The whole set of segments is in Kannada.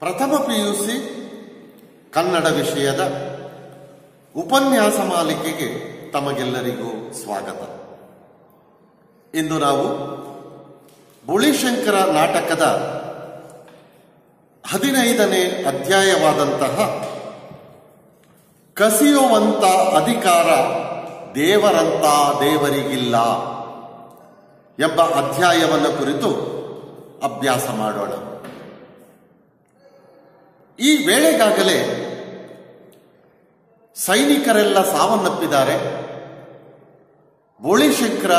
ಪ್ರಥಮ ಪಿಯುಸಿ ಕನ್ನಡ ವಿಷಯದ ಉಪನ್ಯಾಸ ಮಾಲಿಕೆಗೆ ತಮಗೆಲ್ಲರಿಗೂ ಸ್ವಾಗತ. ಇಂದು ನಾವು ಬುಳಿಶಂಕರ ನಾಟಕದ 15ನೇ ಅಧ್ಯಾಯವಾದಂತಹ ಕಸಿಯುವಂತ ಅಧಿಕಾರ ದೇವರಂತ ದೇವರಿಗಿಲ್ಲ ಎಂಬ ಅಧ್ಯಾಯವನ್ನು ಕುರಿತು ಅಭ್ಯಾಸ ಮಾಡೋಣ. ಈ ವೇಳೆಗಾಗಲೇ ಸೈನಿಕರೆಲ್ಲ ಸಾವನ್ನಪ್ಪಿದ್ದಾರೆ. ಬುಳಿಶಂಕರ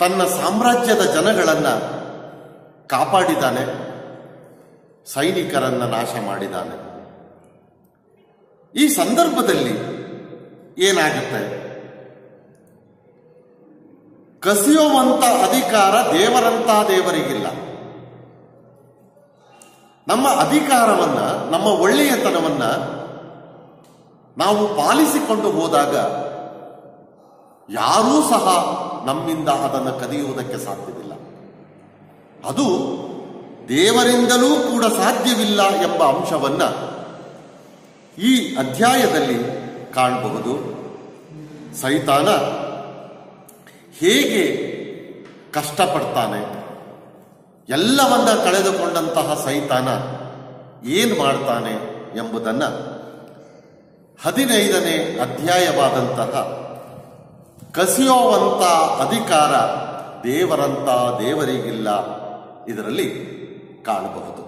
ತನ್ನ ಸಾಮ್ರಾಜ್ಯದ ಜನಗಳನ್ನು ಕಾಪಾಡಿದ್ದಾನೆ, ಸೈನಿಕರನ್ನು ನಾಶ ಮಾಡಿದ್ದಾನೆ. ಈ ಸಂದರ್ಭದಲ್ಲಿ ಏನಾಗುತ್ತೆ? ಕಸಿಯುವಂತ ಅಧಿಕಾರ ದೇವರಂತ ದೇವರಿಗಿಲ್ಲ. ನಮ್ಮ ಅಧಿಕಾರವನ್ನ, ನಮ್ಮ ಒಳ್ಳೆಯತನವನ್ನ ನಾವು ಪಾಲಿಸಿಕೊಂಡು ಹೋದಾಗ ಯಾರೂ ಸಹ ನಮ್ಮಿಂದ ಅದನ್ನು ಕದಿಯುವುದಕ್ಕೆ ಸಾಧ್ಯವಿಲ್ಲ. ಅದು ದೇವರಿಂದಲೂ ಕೂಡ ಸಾಧ್ಯವಿಲ್ಲ ಎಂಬ ಅಂಶವನ್ನ ಈ ಅಧ್ಯಾಯದಲ್ಲಿ ಕಾಣಬಹುದು. ಸೈತಾನ ಹೇಗೆ ಕಷ್ಟಪಡ್ತಾನೆ, ಎಲ್ಲವನ್ನ ಕಳೆದುಕೊಂಡಂತಹ ಸೈತಾನ ಏನು ಮಾಡ್ತಾನೆ ಎಂಬುದನ್ನು 15ನೇ ಅಧ್ಯಾಯವಾದಂತಹ ಕಸಿಯುವಂತ ಅಧಿಕಾರ ದೇವರಂತ ದೇವರಿಗಿಲ್ಲ ಇದರಲ್ಲಿ ಕಾಣಬಹುದು.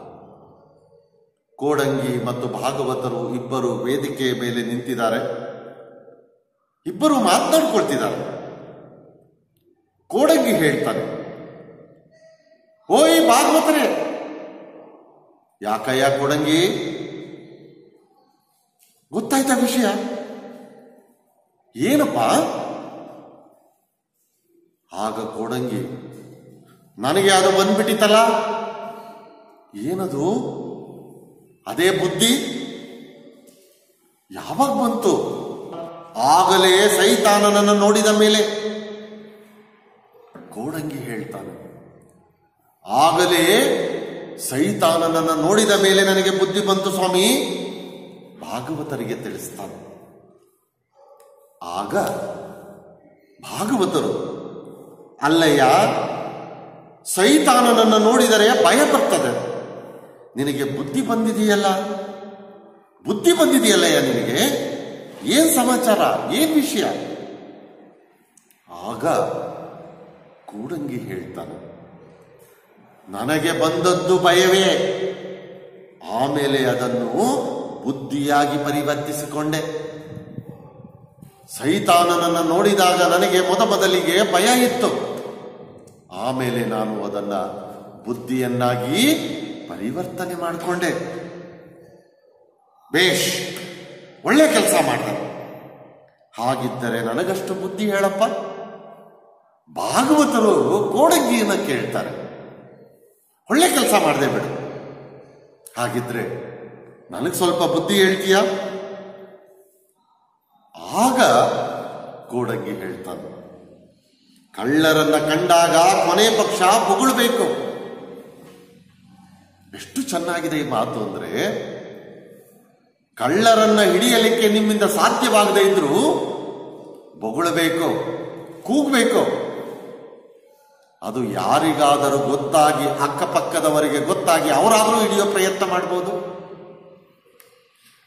ಕೋಡಂಗಿ ಮತ್ತು ಭಾಗವತರು ಇಬ್ಬರು ವೇದಿಕೆಯ ಮೇಲೆ ನಿಂತಿದ್ದಾರೆ. ಇಬ್ಬರು ಮಾತನಾಡ್ಕೊಳ್ತಿದ್ದಾರೆ. ಕೋಡಂಗಿ ಹೇಳ್ತಾನೆ, ಓಯ್ ಭಾಗವತರೇ. ಯಾಕಯ್ಯ ಕೋಡಂಗಿ, ಗೊತ್ತಾಯ್ತಾ ವಿಷಯ? ಏನಪ್ಪ? ಆಗ ಕೋಡಂಗಿ, ನನಗೆ ಅದು ಬಂದ್ಬಿಟ್ಟಿತ್ತಲ್ಲ. ಏನದು? ಅದೇ ಬುದ್ಧಿ ಯಾವಾಗ ಬಂತು? ಆಗಲೇ ಸೈತಾನನನ್ನು ನೋಡಿದ ಮೇಲೆ. ಕೋಡಂಗಿ ಹೇಳ್ತಾನೆ, ಆಗಲೇ ಸೈತಾನನನ್ನು ನೋಡಿದ ಮೇಲೆ ನನಗೆ ಬುದ್ಧಿ ಬಂತು ಸ್ವಾಮಿ. ಭಾಗವತರಿಗೆ ತಿಳಿಸ್ತಾನೆ. ಆಗ ಭಾಗವತರು, ಅಲ್ಲಯ್ಯ, ಸೈತಾನನನ್ನು ನೋಡಿದರೆ ಭಯ ಬರ್ತದೆ. ನಿನಗೆ ಬುದ್ಧಿ ಬಂದಿದೆಯಲ್ಲ, ಬುದ್ಧಿ ಬಂದಿದೆಯಲ್ಲಯ್ಯ ನಿನಗೆ. ಏನ್ ಸಮಾಚಾರ, ಏನ್ ವಿಷಯ? ಆಗ ಕೋಡಂಗಿ ಹೇಳ್ತಾನೆ, ನನಗೆ ಬಂದದ್ದು ಭಯವೇ, ಆಮೇಲೆ ಅದನ್ನು ಬುದ್ಧಿಯಾಗಿ ಪರಿವರ್ತಿಸಿಕೊಂಡೆ. ಸೈತಾನನನ್ನು ನೋಡಿದಾಗ ನನಗೆ ಮೊದಲಿಗೆ ಭಯ ಇತ್ತು, ಆಮೇಲೆ ನಾನು ಅದನ್ನ ಬುದ್ಧಿಯನ್ನಾಗಿ ಪರಿವರ್ತನೆ ಮಾಡಿಕೊಂಡೆ. ಬೇಷ್, ಒಳ್ಳೆ ಕೆಲಸ ಮಾಡ್ದೆ. ಹಾಗಿದ್ದರೆ ನನಗಷ್ಟು ಬುದ್ಧಿ ಹೇಳಪ್ಪ. ಭಾಗವತರು ಕೋಡಂಗಿಯನ್ನು ಕೇಳ್ತಾರೆ, ಒಳ್ಳೆ ಕೆಲಸ ಮಾಡದೆ ಬಿಡು, ಹಾಗಿದ್ರೆ ನನಗೆ ಸ್ವಲ್ಪ ಬುದ್ಧಿ ಹೇಳ್ತೀಯ? ಆಗ ಕೋಡಂಗಿ ಹೇಳ್ತಾನೆ, ಕಳ್ಳರನ್ನ ಕಂಡಾಗ ಕೊನೆ ಪಕ್ಷ ಬೊಗಳ್ಬೇಕು. ಎಷ್ಟು ಚೆನ್ನಾಗಿದೆ ಈ ಮಾತು ಅಂದ್ರೆ, ಕಳ್ಳರನ್ನ ಹಿಡಿಯಲಿಕ್ಕೆ ನಿಮ್ಮಿಂದ ಸಾಧ್ಯವಾಗದೇ ಇದ್ರೂ ಬೊಗಳ್ಬೇಕು, ಕೂಗಬೇಕು. ಅದು ಯಾರಿಗಾದರೂ ಗೊತ್ತಾಗಿ, ಅಕ್ಕಪಕ್ಕದವರಿಗೆ ಗೊತ್ತಾಗಿ ಅವರಾದರೂ ಹಿಡಿಯೋ ಪ್ರಯತ್ನ ಮಾಡಬಹುದು.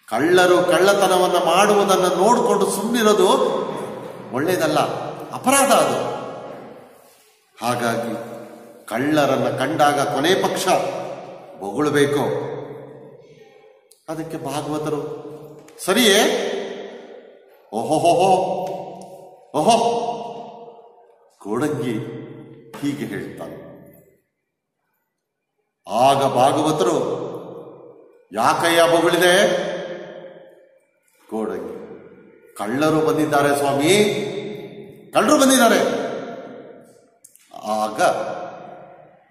ಕಳ್ಳರು ಕಳ್ಳತನವನ್ನು ಮಾಡುವುದನ್ನು ನೋಡಿಕೊಂಡು ಸುಮ್ಮನಿರೋದು ಒಳ್ಳೆಯದಲ್ಲ, ಅಪರಾಧ ಅದು. ಹಾಗಾಗಿ ಕಳ್ಳರನ್ನ ಕಂಡಾಗ ಕೊನೆ ಪಕ್ಷ ಬೊಗಳ್ಬೇಕು. ಅದಕ್ಕೆ ಭಾಗವತರು, ಸರಿಯೇ? ಓಹೋ ಓಹೋ. ಕೋಡಂಗಿ ಹೀಗೆ ಹೇಳ್ತಾನೆ. ಆಗ ಭಾಗವತರು, ಯಾಕಯ್ಯ ಬೊಗಳಿದೆ? ಕೋಡಂಗಿ, ಕಳ್ಳರು ಬಂದಿದ್ದಾರೆ ಸ್ವಾಮಿ, ಕಳ್ಳರು ಬಂದಿದ್ದಾರೆ. ಆಗ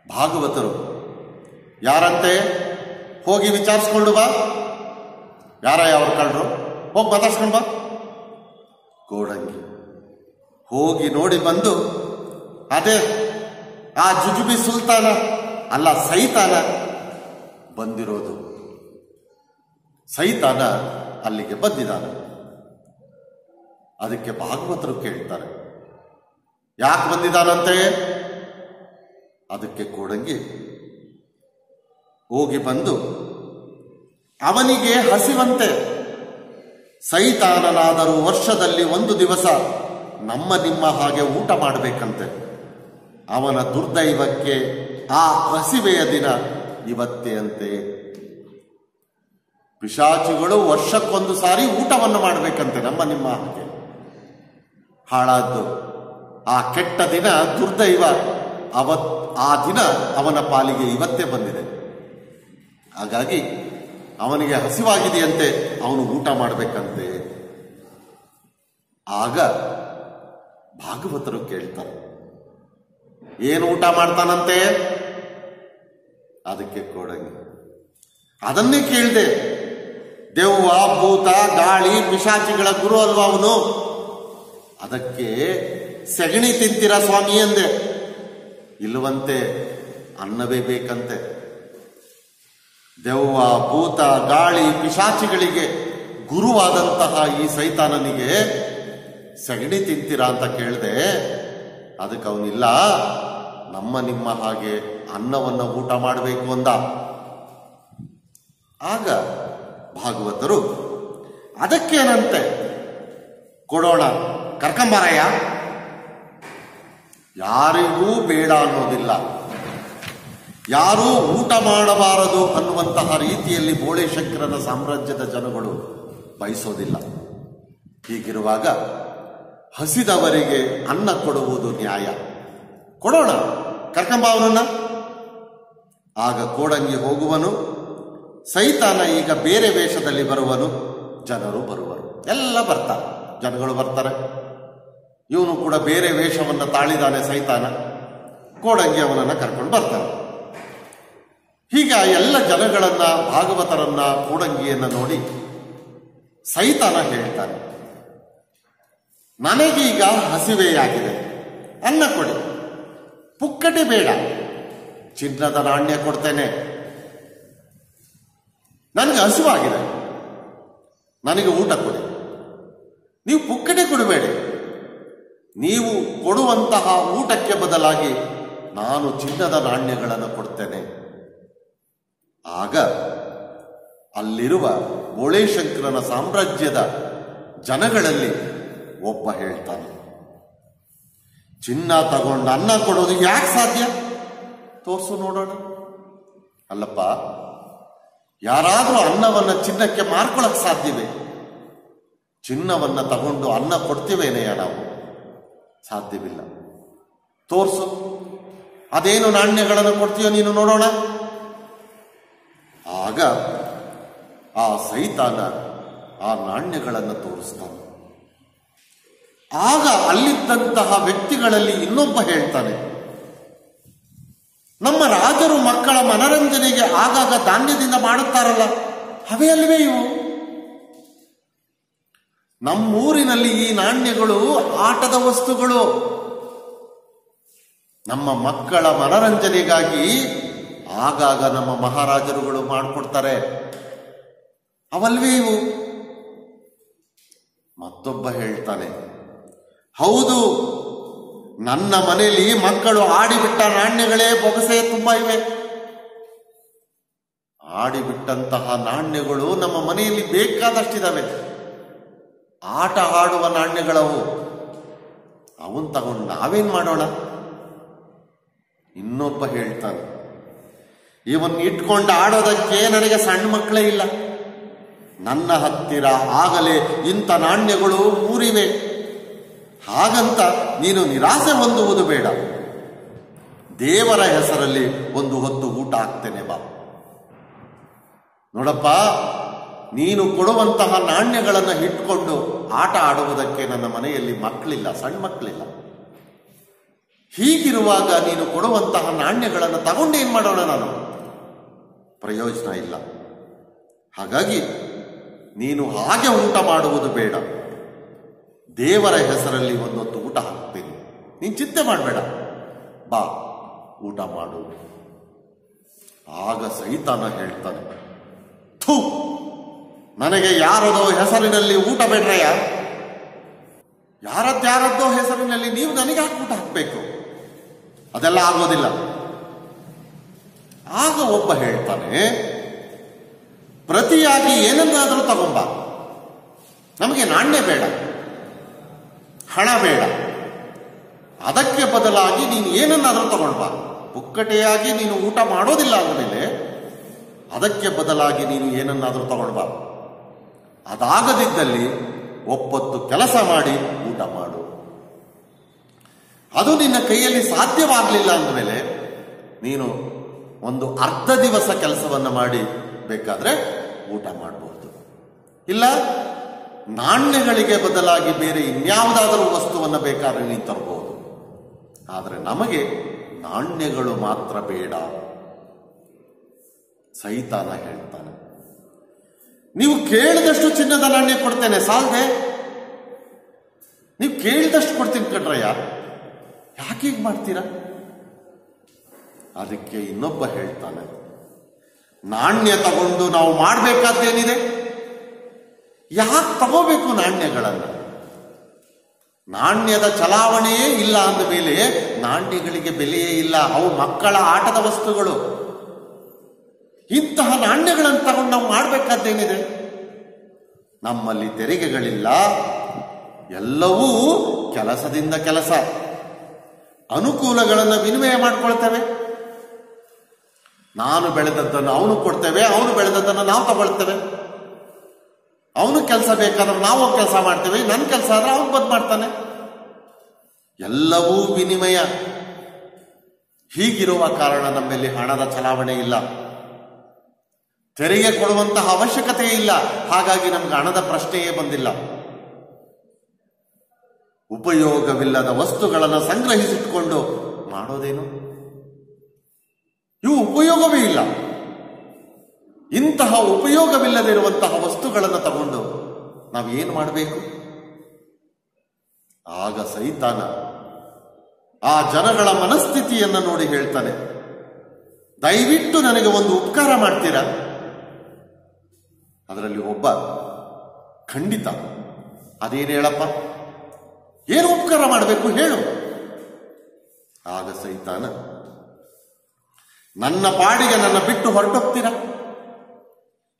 ಭಾಗವತರು, ಯಾರಂತೆ? ಹೋಗಿ ವಿಚಾರಿಸ್ಕೊಂಡು ಬಾ. ಯಾರಯ್ಯ ಅವ್ರ ಕಳ್ಳರು? ಹೋಗಿ ಮಾತಾಡ್ಸ್ಕೊಂಡು ಬಾ. ಕೋಡಂಗಿ ಹೋಗಿ ನೋಡಿ ಬಂದು, ಅದೇ ಆ ಜುಜುಬಿ ಸುಲ್ತಾನ ಅಲ್ಲ ಸೈತಾನ ಬಂದಿರೋದು. ಸೈತಾನ ಅಲ್ಲಿಗೆ ಬಂದಿದ್ದಾನೆ. ಅದಕ್ಕೆ ಭಾಗವತರು ಕೇಳ್ತಾರೆ, ಯಾಕೆ ಬಂದಿದ್ದಾನಂತೆ? ಅದಕ್ಕೆ ಕೋಡಂಗಿ ಹೋಗಿ ಬಂದು ಅವನಿಗೆ ಹಸಿವಂತೆ, ಸೈತಾನನಾದರೂ ವರ್ಷದಲ್ಲಿ ಒಂದು ದಿವಸ ನಮ್ಮ ನಿಮ್ಮ ಹಾಗೆ ಊಟ ಮಾಡಬೇಕಂತೆ. ಅವನ ದುರ್ದೈವಕ್ಕೆ ಆ ಹಸಿವೆಯ ದಿನ ಇವತ್ತೇ ಅಂತೆ. ಪಿಶಾಚಿಗಳು ವರ್ಷಕ್ಕೊಂದು ಸಾರಿ ಊಟವನ್ನು ಮಾಡಬೇಕಂತೆ ನಮ್ಮ ನಿಮ್ಮ ಹಾಗೆ. ಹಾಳಾದ್ದು ಆ ಕೆಟ್ಟ ದಿನ, ದುರ್ದೈವ ಆ ದಿನ ಅವನ ಪಾಲಿಗೆ ಇವತ್ತೇ ಬಂದಿದೆ. ಹಾಗಾಗಿ ಅವನಿಗೆ ಹಸಿವಾಗಿದೆಯಂತೆ, ಅವನು ಊಟ ಮಾಡಬೇಕಂತೆ. ಆಗ ಭಾಗವತರು ಕೇಳ್ತಾರೆ, ಏನು ಊಟ ಮಾಡ್ತಾನಂತೆ? ಅದಕ್ಕೆ ಕೋಡಂಗಿ ಅದನ್ನೇ ಕೇಳಿದೆ, ದೆವ್ವ, ಭೂತ, ಗಾಳಿ, ಪಿಶಾಚಿಗಳ ಗುರು ಅಲ್ವಾ ಅವನು? ಅದಕ್ಕೆ ಸೆಗಣಿ ತಿಂತೀರಾ ಸ್ವಾಮಿ ಎಂದೆ. ಇಲ್ಲವಂತೆ, ಅನ್ನವೇ ಬೇಕಂತೆ. ದೆವ್ವ, ಭೂತ, ಗಾಳಿ, ಪಿಶಾಚಿಗಳಿಗೆ ಗುರುವಾದಂತಹ ಈ ಸೈತಾನನಿಗೆ ಸೆಗಣಿ ತಿಂತೀರಾ ಅಂತ ಕೇಳಿದೆ. ಅದಕ್ಕೆ ಅವನಿಲ್ಲ, ನಮ್ಮ ನಿಮ್ಮ ಹಾಗೆ ಅನ್ನವನ್ನು ಊಟ ಮಾಡಬೇಕು ಅಂದ. ಆಗ ಭಾಗವತರು ಅದಕ್ಕೇನಂತೆ, ಕೊಡೋಣ, ಕರ್ಕೊಂಬಾರಯ್ಯ. ಯಾರಿಗೂ ಬೇಡ ಅನ್ನೋದಿಲ್ಲ, ಯಾರೂ ಊಟ ಮಾಡಬಾರದು ಅನ್ನುವಂತಹ ರೀತಿಯಲ್ಲಿ ಬೋಳೇಶಂಕರನ ಸಾಮ್ರಾಜ್ಯದ ಜನಗಳು ಬಯಸೋದಿಲ್ಲ. ಹೀಗಿರುವಾಗ ಹಸಿದವರಿಗೆ ಅನ್ನ ಕೊಡುವುದು ನ್ಯಾಯ. ಕೊಡೋಣ, ಕರ್ಕೊಂಬ ಅವನನ್ನ. ಆಗ ಕೋಡಂಗಿ ಹೋಗುವನು. ಸೈತಾನ ಈಗ ಬೇರೆ ವೇಷದಲ್ಲಿ ಬರುವನು. ಜನರು ಬರುವರು, ಎಲ್ಲ ಬರ್ತಾರೆ, ಜನಗಳು ಬರ್ತಾರೆ. ಇವನು ಕೂಡ ಬೇರೆ ವೇಷವನ್ನು ತಾಳಿದಾನೆ ಸೈತಾನ. ಕೋಡಂಗಿ ಅವನನ್ನ ಕರ್ಕೊಂಡು ಬರ್ತಾನೆ. ಹೀಗ ಎಲ್ಲ ಜನಗಳನ್ನ, ಭಾಗವತರನ್ನ, ಕೋಡಂಗಿಯನ್ನ ನೋಡಿ ಸೈತಾನ ಹೇಳ್ತಾನೆ, ನನಗೀಗ ಹಸಿವೆಯಾಗಿದೆ, ಅನ್ನ ಕೊಡಿ, ಪುಕ್ಕಟೆ ಬೇಡ, ಚಿನ್ನದ ನಾಣ್ಯ ಕೊಡ್ತೇನೆ. ನನಗೆ ಹಸಿವಾಗಿದೆ, ನನಗೆ ಊಟ ಕೊಡಿ. ನೀವು ಪುಕ್ಕಟೆ ಕೊಡಬೇಡಿ, ನೀವು ಕೊಡುವಂತಹ ಊಟಕ್ಕೆ ಬದಲಾಗಿ ನಾನು ಚಿನ್ನದ ನಾಣ್ಯಗಳನ್ನು ಕೊಡ್ತೇನೆ. ಆಗ ಅಲ್ಲಿರುವ ಬೋಳೇಶಂಕರನ ಸಾಮ್ರಾಜ್ಯದ ಜನಗಳಲ್ಲಿ ಒಬ್ಬ ಹೇಳ್ತಾನೆ, ಚಿನ್ನ ತಗೊಂಡು ಅನ್ನ ಕೊಡೋದು ಯಾಕೆ ಸಾಧ್ಯ? ತೋರ್ಸು ನೋಡೋಣ. ಅಲ್ಲಪ್ಪ, ಯಾರಾದರೂ ಅನ್ನವನ್ನ ಚಿನ್ನಕ್ಕೆ ಮಾರ್ಕೊಳಕ್ ಸಾಧ್ಯವೇ? ಚಿನ್ನವನ್ನ ತಗೊಂಡು ಅನ್ನ ಕೊಡ್ತೀವೇನೆಯ ನಾವು? ಸಾಧ್ಯವಿಲ್ಲ. ತೋರ್ಸು, ಅದೇನು ನಾಣ್ಯಗಳನ್ನು ಕೊಡ್ತೀಯೋ ನೀನು ನೋಡೋಣ. ಆಗ ಆ ಸೈತಾನ ಆ ನಾಣ್ಯಗಳನ್ನು ತೋರಿಸ್ತಾನೆ. ಆಗ ಅಲ್ಲಿದ್ದಂತಹ ವ್ಯಕ್ತಿಗಳಲ್ಲಿ ಇನ್ನೊಬ್ಬ ಹೇಳ್ತಾನೆ, ನಮ್ಮ ರಾಜರು ಮಕ್ಕಳ ಮನರಂಜನೆಗೆ ಆಗಾಗ ಧಾನ್ಯದಿಂದ ಮಾಡುತ್ತಾರಲ್ಲ, ಅವೇ ಅಲ್ವೇ ಇವು? ನಮ್ಮೂರಿನಲ್ಲಿ ಈ ನಾಣ್ಯಗಳು ಆಟದ ವಸ್ತುಗಳು. ನಮ್ಮ ಮಕ್ಕಳ ಮನರಂಜನೆಗಾಗಿ ಆಗಾಗ ನಮ್ಮ ಮಹಾರಾಜರುಗಳು ಮಾಡಿಕೊಡ್ತಾರೆ, ಅವಲ್ವೇ ಇವು? ಮತ್ತೊಬ್ಬ ಹೇಳ್ತಾನೆ, ಹೌದು, ನನ್ನ ಮನೆಯಲ್ಲಿ ಮಕ್ಕಳು ಆಡಿಬಿಟ್ಟ ನಾಣ್ಯಗಳೇ ಬೊಗಸೆ ತುಂಬ ಇವೆ. ಆಡಿಬಿಟ್ಟಂತಹ ನಾಣ್ಯಗಳು ನಮ್ಮ ಮನೆಯಲ್ಲಿ ಬೇಕಾದಷ್ಟಿದಾವೆ. ಆಟ ಆಡುವ ನಾಣ್ಯಗಳವು, ಅವನ್ ತಗೊಂಡು ನಾವೇನ್ ಮಾಡೋಣ? ಇನ್ನೊಬ್ಬ ಹೇಳ್ತಾನೆ, ಇವನ್ ಇಟ್ಕೊಂಡು ಆಡೋದಕ್ಕೆ ನನಗೆ ಸಣ್ಣ ಮಕ್ಕಳೇ ಇಲ್ಲ. ನನ್ನ ಹತ್ತಿರ ಆಗಲೇ ಇಂಥ ನಾಣ್ಯಗಳು ಊರಿವೆ. ಹಾಗಂತ ನೀನು ನಿರಾಸೆ ಹೊಂದುವುದು ಬೇಡ. ದೇವರ ಹೆಸರಲ್ಲಿ ಒಂದು ಹೊತ್ತು ಊಟ ಹಾಕ್ತೇನೆ ಬಾ. ನೋಡಪ್ಪ, ನೀನು ಕೊಡುವಂತಹ ನಾಣ್ಯಗಳನ್ನು ಇಟ್ಕೊಂಡು ಆಟ ಆಡುವುದಕ್ಕೆ ನನ್ನ ಮನೆಯಲ್ಲಿ ಮಕ್ಕಳಿಲ್ಲ, ಸಣ್ಣ ಮಕ್ಕಳಿಲ್ಲ. ಹೀಗಿರುವಾಗ ನೀನು ಕೊಡುವಂತಹ ನಾಣ್ಯಗಳನ್ನು ತಗೊಂಡು ಏನ್ ಮಾಡೋಣ? ನಾನು ಪ್ರಯೋಜನ ಇಲ್ಲ. ಹಾಗಾಗಿ ನೀನು ಹಾಗೆ ಊಟ ಮಾಡುವುದು ಬೇಡ. ದೇವರ ಹೆಸರಲ್ಲಿ ಒಂದೊತ್ತು ಊಟ ಹಾಕ್ತೀನಿ, ನೀನು ಚಿಂತೆ ಮಾಡಬೇಡ, ಬಾ ಊಟ ಮಾಡು. ಆಗ ಸೈತಾನ ಹೇಳ್ತಾನೆ, ಥೂ, ನನಗೆ ಯಾರದೋ ಹೆಸರಿನಲ್ಲಿ ಊಟ ಬೇಡ್ರಯ್ಯ, ಯಾರದ್ದಾರದ್ದೋ ಹೆಸರಿನಲ್ಲಿ ನೀವು ನನಗೆ ಯಾಕೆ ಊಟ ಹಾಕಬೇಕು? ಅದೆಲ್ಲ ಆಗೋದಿಲ್ಲ. ಆಗ ಒಬ್ಬ ಹೇಳ್ತಾನೆ, ಪ್ರತಿಯಾಗಿ ಏನನ್ನಾದರೂ ತಗೊಂಬ, ನಮಗೆ ನಾಣ್ಯ ಬೇಡ, ಹಣ ಬೇಡ, ಅದಕ್ಕೆ ಬದಲಾಗಿ ನೀನು ಏನನ್ನಾದರೂ ತಗೊಂಡ್ಬಾ. ಪುಕ್ಕಟೆಯಾಗಿ ನೀನು ಊಟ ಮಾಡೋದಿಲ್ಲ ಅಂದಮೇಲೆ ಅದಕ್ಕೆ ಬದಲಾಗಿ ನೀನು ಏನನ್ನಾದರೂ ತಗೊಂಡ್ಬಾ. ಅದಾಗದಿದ್ದಲ್ಲಿ ಒಪ್ಪತ್ತು ಕೆಲಸ ಮಾಡಿ ಊಟ ಮಾಡು. ಅದು ನಿನ್ನ ಕೈಯಲ್ಲಿ ಸಾಧ್ಯವಾಗಲಿಲ್ಲ ಅಂದಮೇಲೆ ನೀನು ಒಂದು ಅರ್ಧ ದಿವಸ ಕೆಲಸವನ್ನು ಮಾಡಿ ಬೇಕಾದ್ರೆ ಊಟ ಮಾಡಬಹುದು. ಇಲ್ಲ, ನಾಣ್ಯಗಳಿಗೆ ಬದಲಾಗಿ ಬೇರೆ ಇನ್ಯಾವುದಾದರೂ ವಸ್ತುವನ್ನು ಬೇಕಾದ್ರೆ ನೀನು ತರಬಹುದು. ಆದರೆ ನಮಗೆ ನಾಣ್ಯಗಳು ಮಾತ್ರ ಬೇಡ. ಸೈತಾನ ಹೇಳ್ತಾನೆ, ನೀವು ಕೇಳಿದಷ್ಟು ಚಿನ್ನದ ನಾಣ್ಯ ಕೊಡ್ತೇನೆ, ಸಾಲದೆ? ನೀವು ಕೇಳಿದಷ್ಟು ಕೊಡ್ತೀನಿ ಕಣ್ರಯ್ಯ, ಯಾಕೆ ಹೀಗೆ ಮಾಡ್ತೀರಾ? ಅದಕ್ಕೆ ಇನ್ನೊಬ್ಬ ಹೇಳ್ತಾನೆ, ನಾಣ್ಯ ತಗೊಂಡು ನಾವು ಮಾಡಬೇಕಾದ್ದೇನಿದೆ? ಯಾಕೆ ತಗೋಬೇಕು ನಾಣ್ಯಗಳನ್ನು? ನಾಣ್ಯದ ಚಲಾವಣೆಯೇ ಇಲ್ಲ ಅಂದ ಮೇಲೆ ನಾಣ್ಯಗಳಿಗೆ ಬೆಲೆಯೇ ಇಲ್ಲ. ಅವು ಮಕ್ಕಳ ಆಟದ ವಸ್ತುಗಳು. ಇಂತಹ ನಾಣ್ಯಗಳನ್ನು ತಗೊಂಡು ನಾವು ಮಾಡಬೇಕಾದ್ದೇನಿದೆ? ನಮ್ಮಲ್ಲಿ ತೆರಿಗೆಗಳಿಲ್ಲ, ಎಲ್ಲವೂ ಕೆಲಸದಿಂದ ಕೆಲಸ. ಅನುಕೂಲಗಳನ್ನು ವಿನಿಮಯ ಮಾಡಿಕೊಳ್ತೇವೆ. ನಾನು ಬೆಳೆದದ್ದನ್ನು ಅವನು ಕೊಡ್ತೇವೆ, ಅವನು ಬೆಳೆದದ್ದನ್ನು ನಾವು ತಗೊಳ್ತೇವೆ. ಅವನು ಕೆಲಸ ಬೇಕಾದ್ರೆ ನಾವು ಕೆಲಸ ಮಾಡ್ತೇವೆ, ನನ್ನ ಕೆಲಸ ಆದ್ರೆ ಅವನು ಬಂದ್ ಮಾಡ್ತಾನೆ. ಎಲ್ಲವೂ ವಿನಿಮಯ. ಹೀಗಿರುವ ಕಾರಣ ನಮ್ಮಲ್ಲಿ ಹಣದ ಚಲಾವಣೆ ಇಲ್ಲ, ತೆರಿಗೆ ಕೊಡುವಂತಹ ಅವಶ್ಯಕತೆ ಇಲ್ಲ. ಹಾಗಾಗಿ ನಮ್ಗೆ ಹಣದ ಪ್ರಶ್ನೆಯೇ ಬಂದಿಲ್ಲ. ಉಪಯೋಗವಿಲ್ಲದ ವಸ್ತುಗಳನ್ನು ಸಂಗ್ರಹಿಸಿಟ್ಕೊಂಡು ಮಾಡೋದೇನು? ಇವು ಉಪಯೋಗವೇ ಇಲ್ಲ. ಇಂತಹ ಉಪಯೋಗವಿಲ್ಲದಿರುವಂತಹ ವಸ್ತುಗಳನ್ನು ತಗೊಂಡು ನಾವೇನು ಮಾಡಬೇಕು? ಆಗ ಸೈತಾನ ಆ ಜನಗಳ ಮನಸ್ಥಿತಿಯನ್ನು ನೋಡಿ ಹೇಳ್ತಾನೆ, ದಯವಿಟ್ಟು ನನಗೆ ಒಂದು ಉಪಕಾರ ಮಾಡ್ತೀರಾ? ಅದರಲ್ಲಿ ಒಬ್ಬ, ಖಂಡಿತ, ಅದೇನು ಹೇಳಪ್ಪ, ಏನು ಉಪಕಾರ ಮಾಡಬೇಕು ಹೇಳು. ಆಗ ಸೈತಾನ, ನನ್ನ ಪಾಡಿಗೆ ನನ್ನ ಬಿಟ್ಟು ಹೊರಟೋಗ್ತೀರಾ?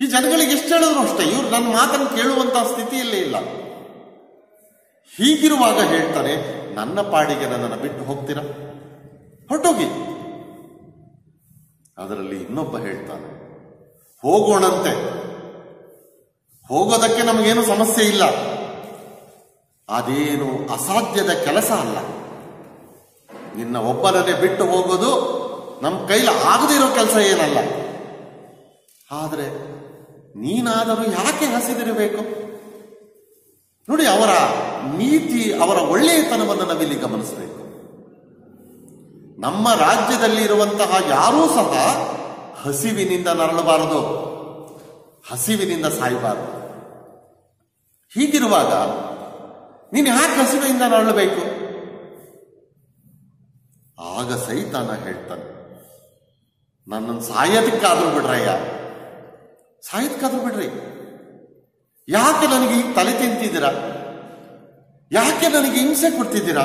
ಈ ಜನಗಳಿಗೆ ಎಷ್ಟು ಹೇಳಿದ್ರು ಅಷ್ಟೇ, ಇವ್ರು ನನ್ನ ಮಾತನ್ನು ಕೇಳುವಂತಹ ಸ್ಥಿತಿಯಲ್ಲೇ ಇಲ್ಲ. ಹೀಗಿರುವಾಗ ಹೇಳ್ತಾನೆ, ನನ್ನ ಪಾಡಿಗೆ ನನ್ನನ್ನು ಬಿಟ್ಟು ಹೋಗ್ತೀರಾ? ಹೊರಟೋಗಿ. ಅದರಲ್ಲಿ ಇನ್ನೊಬ್ಬ ಹೇಳ್ತಾನೆ, ಹೋಗೋಣಂತೆ, ಹೋಗೋದಕ್ಕೆ ನಮಗೇನು ಸಮಸ್ಯೆ ಇಲ್ಲ, ಅದೇನು ಅಸಾಧ್ಯದ ಕೆಲಸ ಅಲ್ಲ. ನಿನ್ನ ಒಬ್ಬನನ್ನೇ ಬಿಟ್ಟು ಹೋಗೋದು ನಮ್ಮ ಕೈಲಿ ಆಗದಿರೋ ಕೆಲಸ ಏನಲ್ಲ. ಆದರೆ ನೀನಾದರೂ ಯಾಕೆ ಹಸಿದಿರಬೇಕು? ನೋಡಿ, ಅವರ ನೀತಿ, ಅವರ ಒಳ್ಳೆಯತನವನ್ನು ನಾವಿಲ್ಲಿ ಗಮನಿಸಬೇಕು. ನಮ್ಮ ರಾಜ್ಯದಲ್ಲಿ ಇರುವಂತಹ ಯಾರೂ ಸಹ ಹಸಿವಿನಿಂದ ನರಳಬಾರದು, ಹಸಿವಿನಿಂದ ಸಾಯಬಾರದು. ಹೀಗಿರುವಾಗ ನೀನು ಯಾಕೆ ಹಸಿವೆಯಿಂದ ನರಳಬೇಕು? ಆಗ ಸೈತಾನ ಹೇಳ್ತಾನೆ, ನನ್ನನ್ನು ಸಾಯೋದಕ್ಕಾದ್ರೂ ಬಿಡ್ರಯ್ಯ, ಸಾಯೋದಕ್ಕಾದ್ರೂ ಬಿಡ್ರಿ. ಯಾಕೆ ನನಗೆ ಈಗ ತಲೆ ತಿಂತಿದ್ದೀರಾ? ಯಾಕೆ ನನಗೆ ಹಿಂಸೆ ಕೊಡ್ತಿದ್ದೀರಾ?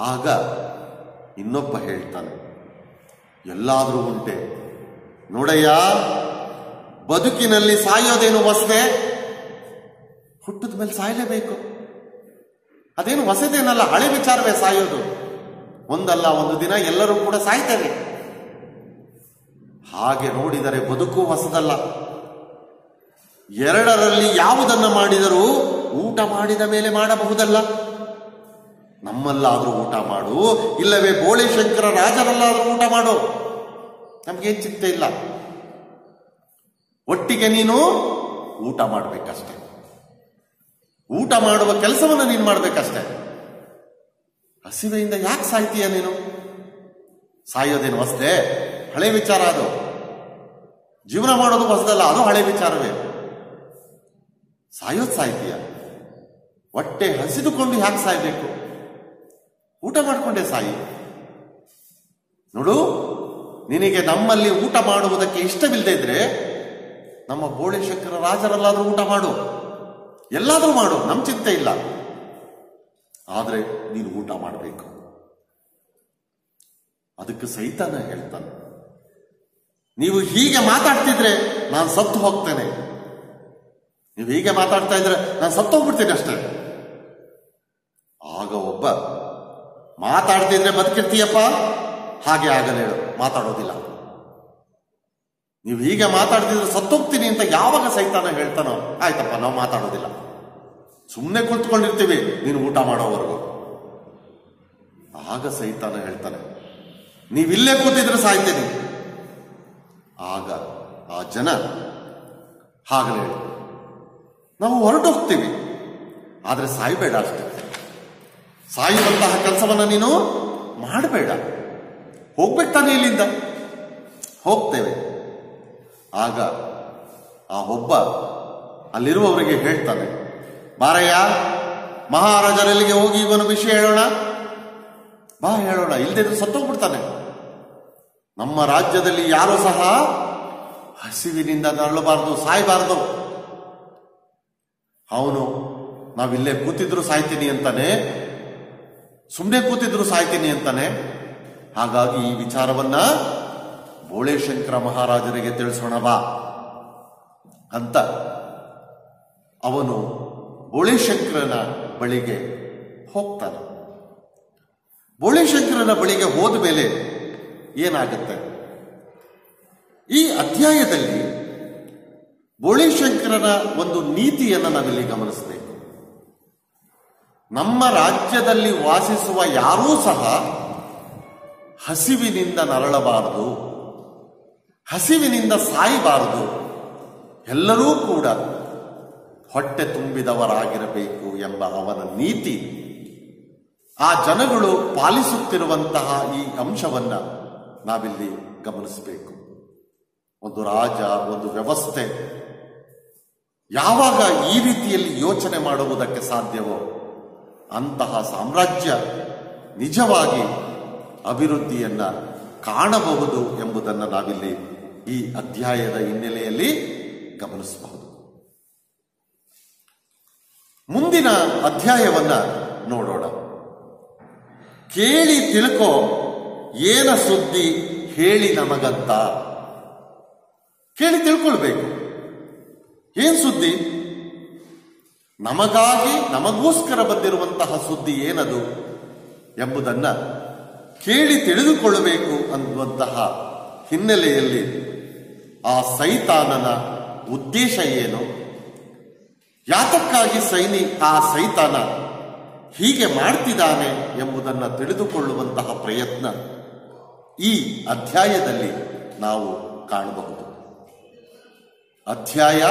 ಆಗ ಇನ್ನೊಬ್ಬ ಹೇಳ್ತಾನೆ, ಎಲ್ಲಾದ್ರೂ ಉಂಟೆ ನೋಡಯ್ಯ, ಬದುಕಿನಲ್ಲಿ ಸಾಯೋದೇನು ಹೊಸದೆ? ಹುಟ್ಟಿದ ಮೇಲೆ ಸಾಯಲೇಬೇಕು. ಅದೇನು ಹೊಸದೇನಲ್ಲ, ಹಳೆ ವಿಚಾರವೇ ಸಾಯೋದು. ಒಂದಲ್ಲ ಒಂದು ದಿನ ಎಲ್ಲರೂ ಕೂಡ ಸಾಯ್ತೇವೆ. ಹಾಗೆ ನೋಡಿದರೆ ಬದುಕು ಹೊಸದಲ್ಲ. ಎರಡರಲ್ಲಿ ಯಾವುದನ್ನ ಮಾಡಿದರೂ ಊಟ ಮಾಡಿದ ಮೇಲೆ ಮಾಡಬಹುದಲ್ಲ. ನಮ್ಮಲ್ಲಾದ್ರೂ ಊಟ ಮಾಡು, ಇಲ್ಲವೇ ಬೋಳೇಶಂಕರ ರಾಜರಲ್ಲಾದ್ರೂ ಊಟ ಮಾಡು, ನಮ್ಗೇನ್ ಚಿಂತೆ ಇಲ್ಲ. ಒಟ್ಟಿಗೆ ನೀನು ಊಟ ಮಾಡಬೇಕಷ್ಟೆ, ಊಟ ಮಾಡುವ ಕೆಲಸವನ್ನು ನೀನು ಮಾಡಬೇಕಷ್ಟೆ. ಹಸಿವೆಯಿಂದ ಯಾಕೆ ಸಾಯ್ತೀಯ ನೀನು? ಸಾಯೋದೇನು ಹೊಸದೆ? ಹಳೆ ವಿಚಾರ ಅದು. ಜೀವನ ಮಾಡೋದು ಹೊಸದಲ್ಲ, ಅದು ಹಳೆ ವಿಚಾರವೇ. ಸಾಯೋದು ಸಾಯ್ತೀಯ, ಹೊಟ್ಟೆ ಹಸಿದುಕೊಂಡು ಯಾಕೆ ಸಾಯ್ಬೇಕು? ಊಟ ಮಾಡ್ಕೊಂಡೆ ಸಾಯಿ. ನೋಡು, ನಿನಗೆ ನಮ್ಮಲ್ಲಿ ಊಟ ಮಾಡುವುದಕ್ಕೆ ಇಷ್ಟವಿಲ್ಲದೆ ಇದ್ರೆ ನಮ್ಮ ಬೋಳೇಶಂಕರ ರಾಜರಲ್ಲಾದ್ರೂ ಊಟ ಮಾಡು, ಎಲ್ಲಾದ್ರೂ ಮಾಡು, ನಮ್ ಚಿಂತೆ ಇಲ್ಲ. ಆದ್ರೆ ನೀನು ಊಟ ಮಾಡಬೇಕು. ಅದಕ್ಕೆ ಸೈತಾನ ಹೇಳ್ತಾನೆ, ನೀವು ಹೀಗೆ ಮಾತಾಡ್ತಿದ್ರೆ ನಾನು ಸತ್ತು ಹೋಗ್ತೇನೆ, ನೀವು ಹೀಗೆ ಮಾತಾಡ್ತಾ ಇದ್ರೆ ನಾನು ಸತ್ತು ಹೋಗ್ಬಿಡ್ತೇನೆ ಅಷ್ಟೇ. ಆಗ ಒಬ್ಬ, ಮಾತಾಡ್ತಿದ್ರೆ ಬದುಕಿರ್ತೀಯಪ್ಪ, ಹಾಗೆ ಆಗಲ್ಲ ಹೇಳು, ಮಾತಾಡೋದಿಲ್ಲ. ನೀವು ಹೀಗೆ ಮಾತಾಡ್ತಿದ್ರೆ ಸತ್ತೋಗ್ತೀನಿ ಅಂತ ಯಾವಾಗ ಸೈತಾನ ಹೇಳ್ತಾನೋ, ಆಯ್ತಪ್ಪ ನಾವು ಮಾತಾಡೋದಿಲ್ಲ, ಸುಮ್ಮನೆ ಕುಳಿತುಕೊಂಡಿರ್ತೀವಿ ನೀನು ಊಟ ಮಾಡೋವರೆಗೂ. ಆಗ ಸೈತಾನ ಹೇಳ್ತಾನೆ, ನೀವಿಲ್ಲೇ ಕೂತಿದ್ರೆ ಸಾಯ್ತೀನಿ. ಆಗ ಆ ಜನ ಹಾಗಲೇ ಹೇಳಿ, ನಾವು ಹೊರಟೋಗ್ತೀವಿ, ಆದ್ರೆ ಸಾಯ್ಬೇಡ ಅಷ್ಟೇ, ಸಾಯುವಂತಹ ಕೆಲಸವನ್ನ ನೀನು ಮಾಡಬೇಡ, ಹೋಗ್ಬೇಕು ತಾನೇ ಇಲ್ಲಿಂದ. ಹೋಗ್ತೇವೆ. ಆಗ ಆ ಒಬ್ಬ ಅಲ್ಲಿರುವವರಿಗೆ ಹೇಳ್ತಾನೆ, ಬಾರಯ್ಯ, ಮಹಾರಾಜರಲ್ಲಿಗೆ ಹೋಗಿ ಇವನ ವಿಷಯ ಹೇಳೋಣ, ಬಾ ಹೇಳೋಣ, ಇಲ್ಲದಿದ್ರೆ ಸತ್ತೋಗ್ಬಿಡ್ತಾನೆ. ನಮ್ಮ ರಾಜ್ಯದಲ್ಲಿ ಯಾರು ಸಹ ಹಸಿವಿನಿಂದ ನರಳಬಾರದು, ಸಾಯಬಾರದು. ಅವನು ನಾವಿಲ್ಲೇ ಕೂತಿದ್ರು ಸಾಯ್ತೀನಿ ಅಂತಾನೆ, ಸುಮ್ಮನೆ ಕೂತಿದ್ರು ಸಾಯ್ತೀನಿ ಅಂತಾನೆ. ಹಾಗಾಗಿ ಈ ವಿಚಾರವನ್ನ ಬೋಳೇಶಂಕರ ಮಹಾರಾಜರಿಗೆ ತಿಳಿಸೋಣ ಬಾ ಅಂತ ಅವನು ಬೋಳೇಶಂಕರನ ಬಳಿಗೆ ಹೋಗ್ತಾನೆ. ಬೋಳೇಶಂಕರನ ಬಳಿಗೆ ಹೋದ ಮೇಲೆ ಏನಾಗುತ್ತೆ? ಈ ಅಧ್ಯಾಯದಲ್ಲಿ ಬೋಳೇಶಂಕರನ ಒಂದು ನೀತಿಯನ್ನು ನಾವಿಲ್ಲಿ ಗಮನಿಸಬೇಕು. ನಮ್ಮ ರಾಜ್ಯದಲ್ಲಿ ವಾಸಿಸುವ ಯಾರೂ ಸಹ ಹಸಿವಿನಿಂದ ನರಳಬಾರದು, ಹಸಿವಿನಿಂದ ಸಾಯಬಾರದು, ಎಲ್ಲರೂ ಕೂಡ ಹೊಟ್ಟೆ ತುಂಬಿದವರಾಗಿರಬೇಕು ಎಂಬ ಅವನ ನೀತಿ, ಆ ಜನಗಳು ಪಾಲಿಸುತ್ತಿರುವಂತಹ ಈ ಅಂಶವನ್ನ ನಾವಿಲ್ಲಿ ಗಮನಿಸಬೇಕು. ಒಂದು ರಾಜ, ಒಂದು ವ್ಯವಸ್ಥೆ ಯಾವಾಗ ಈ ರೀತಿಯಲ್ಲಿ ಯೋಚನೆ ಮಾಡುವುದಕ್ಕೆ ಸಾಧ್ಯವೋ ಅಂತಹ ಸಾಮ್ರಾಜ್ಯ ನಿಜವಾಗಿ ಅಭಿವೃದ್ಧಿಯನ್ನ ಕಾಣಬಹುದು ಎಂಬುದನ್ನು ನಾವಿಲ್ಲಿ ಈ ಅಧ್ಯಾಯದ ಹಿನ್ನೆಲೆಯಲ್ಲಿ ಗಮನಿಸಬಹುದು. ಮುಂದಿನ ಅಧ್ಯಾಯವನ್ನ ನೋಡೋಣ. ಕೇಳಿ ತಿಳ್ಕೋ ಏನ ಸುದ್ದಿ ಹೇಳಿ ನಮಗಂತ. ಕೇಳಿ ತಿಳ್ಕೊಳ್ಬೇಕು, ಏನ್ ಸುದ್ದಿ, ನಮಗಾಗಿ ನಮಗೋಸ್ಕರ ಬಂದಿರುವಂತಹ ಸುದ್ದಿ ಏನದು ಎಂಬುದನ್ನ ಕೇಳಿ ತಿಳಿದುಕೊಳ್ಳಬೇಕು ಅನ್ನುವಂತಹ ಹಿನ್ನೆಲೆಯಲ್ಲಿ ಆ ಸೈತಾನನ ಉದ್ದೇಶ ಏನು, ಯಾತಕ್ಕಾಗಿ ಆ ಸೈತಾನ ಹೀಗೆ ಮಾಡ್ತಿದ್ದಾನೆ ಎಂಬುದನ್ನು ತಿಳಿದುಕೊಳ್ಳುವಂತಹ ಪ್ರಯತ್ನ ಈ ಅಧ್ಯಾಯದಲ್ಲಿ ನಾವು ಕಾಣಬಹುದು. ಅಧ್ಯಾಯ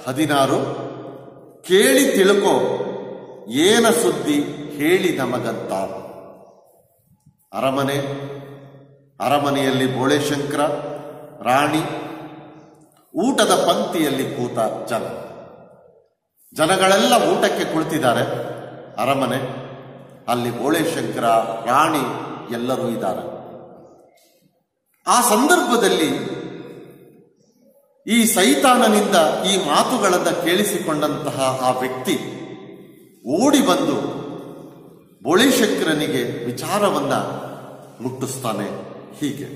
16, ಕೇಳಿ ತಿಳ್ಕೋ ಏನ ಸುದ್ದಿ ಹೇಳಿ ನಮಗಂತ. ಅರಮನೆಯಲ್ಲಿ ಬೋಳೇಶಂಕರ, ರಾಣಿ, ಊಟದ ಪಂಕ್ತಿಯಲ್ಲಿ ಕೂತ ಜನಗಳೆಲ್ಲ ಊಟಕ್ಕೆ ಕುಳಿತಿದ್ದಾರೆ. ಅರಮನೆ, ಅಲ್ಲಿ ಬೋಳೇಶಂಕರ, ರಾಣಿ ಎಲ್ಲರೂ ಇದ್ದಾರೆ. ಆ ಸಂದರ್ಭದಲ್ಲಿ ಈ ಸೈತಾನನಿಂದ ಈ ಮಾತುಗಳನ್ನು ಕೇಳಿಸಿಕೊಂಡಂತಹ ಆ ವ್ಯಕ್ತಿ ಓಡಿ ಬಂದು ಬೋಳೇಶಂಕರನಿಗೆ ವಿಚಾರವನ್ನ ಮುಟ್ಟಿಸ್ತಾನೆ. ಹೀಗೆ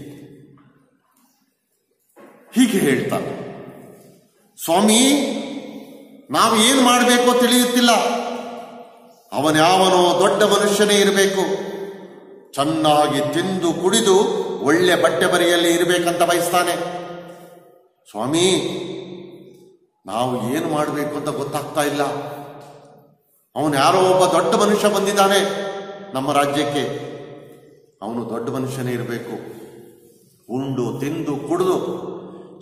ಹೇಳ್ತಾನೆ, ಸ್ವಾಮಿ, ನಾವು ಏನು ಮಾಡಬೇಕೋ ತಿಳಿಯುತ್ತಿಲ್ಲ. ಅವನ್ಯಾವನೋ ದೊಡ್ಡ ಮನುಷ್ಯನೇ ಇರಬೇಕು, ಚೆನ್ನಾಗಿ ತಿಂದು ಕುಡಿದು ಒಳ್ಳೆ ಬಟ್ಟೆ ಬರಿಯಲ್ಲಿ ಇರಬೇಕಂತ ಬಯಸ್ತಾನೆ. ಸ್ವಾಮಿ, ನಾವು ಏನು ಮಾಡಬೇಕು ಅಂತ ಗೊತ್ತಾಗ್ತಾ ಇಲ್ಲ. ಅವನು ಯಾರೋ ಒಬ್ಬ ದೊಡ್ಡ ಮನುಷ್ಯ ಬಂದಿದ್ದಾನೆ ನಮ್ಮ ರಾಜ್ಯಕ್ಕೆ, ಅವನು ದೊಡ್ಡ ಮನುಷ್ಯನೇ ಇರಬೇಕು, ಉಂಡು ತಿಂದು ಕುಡಿದು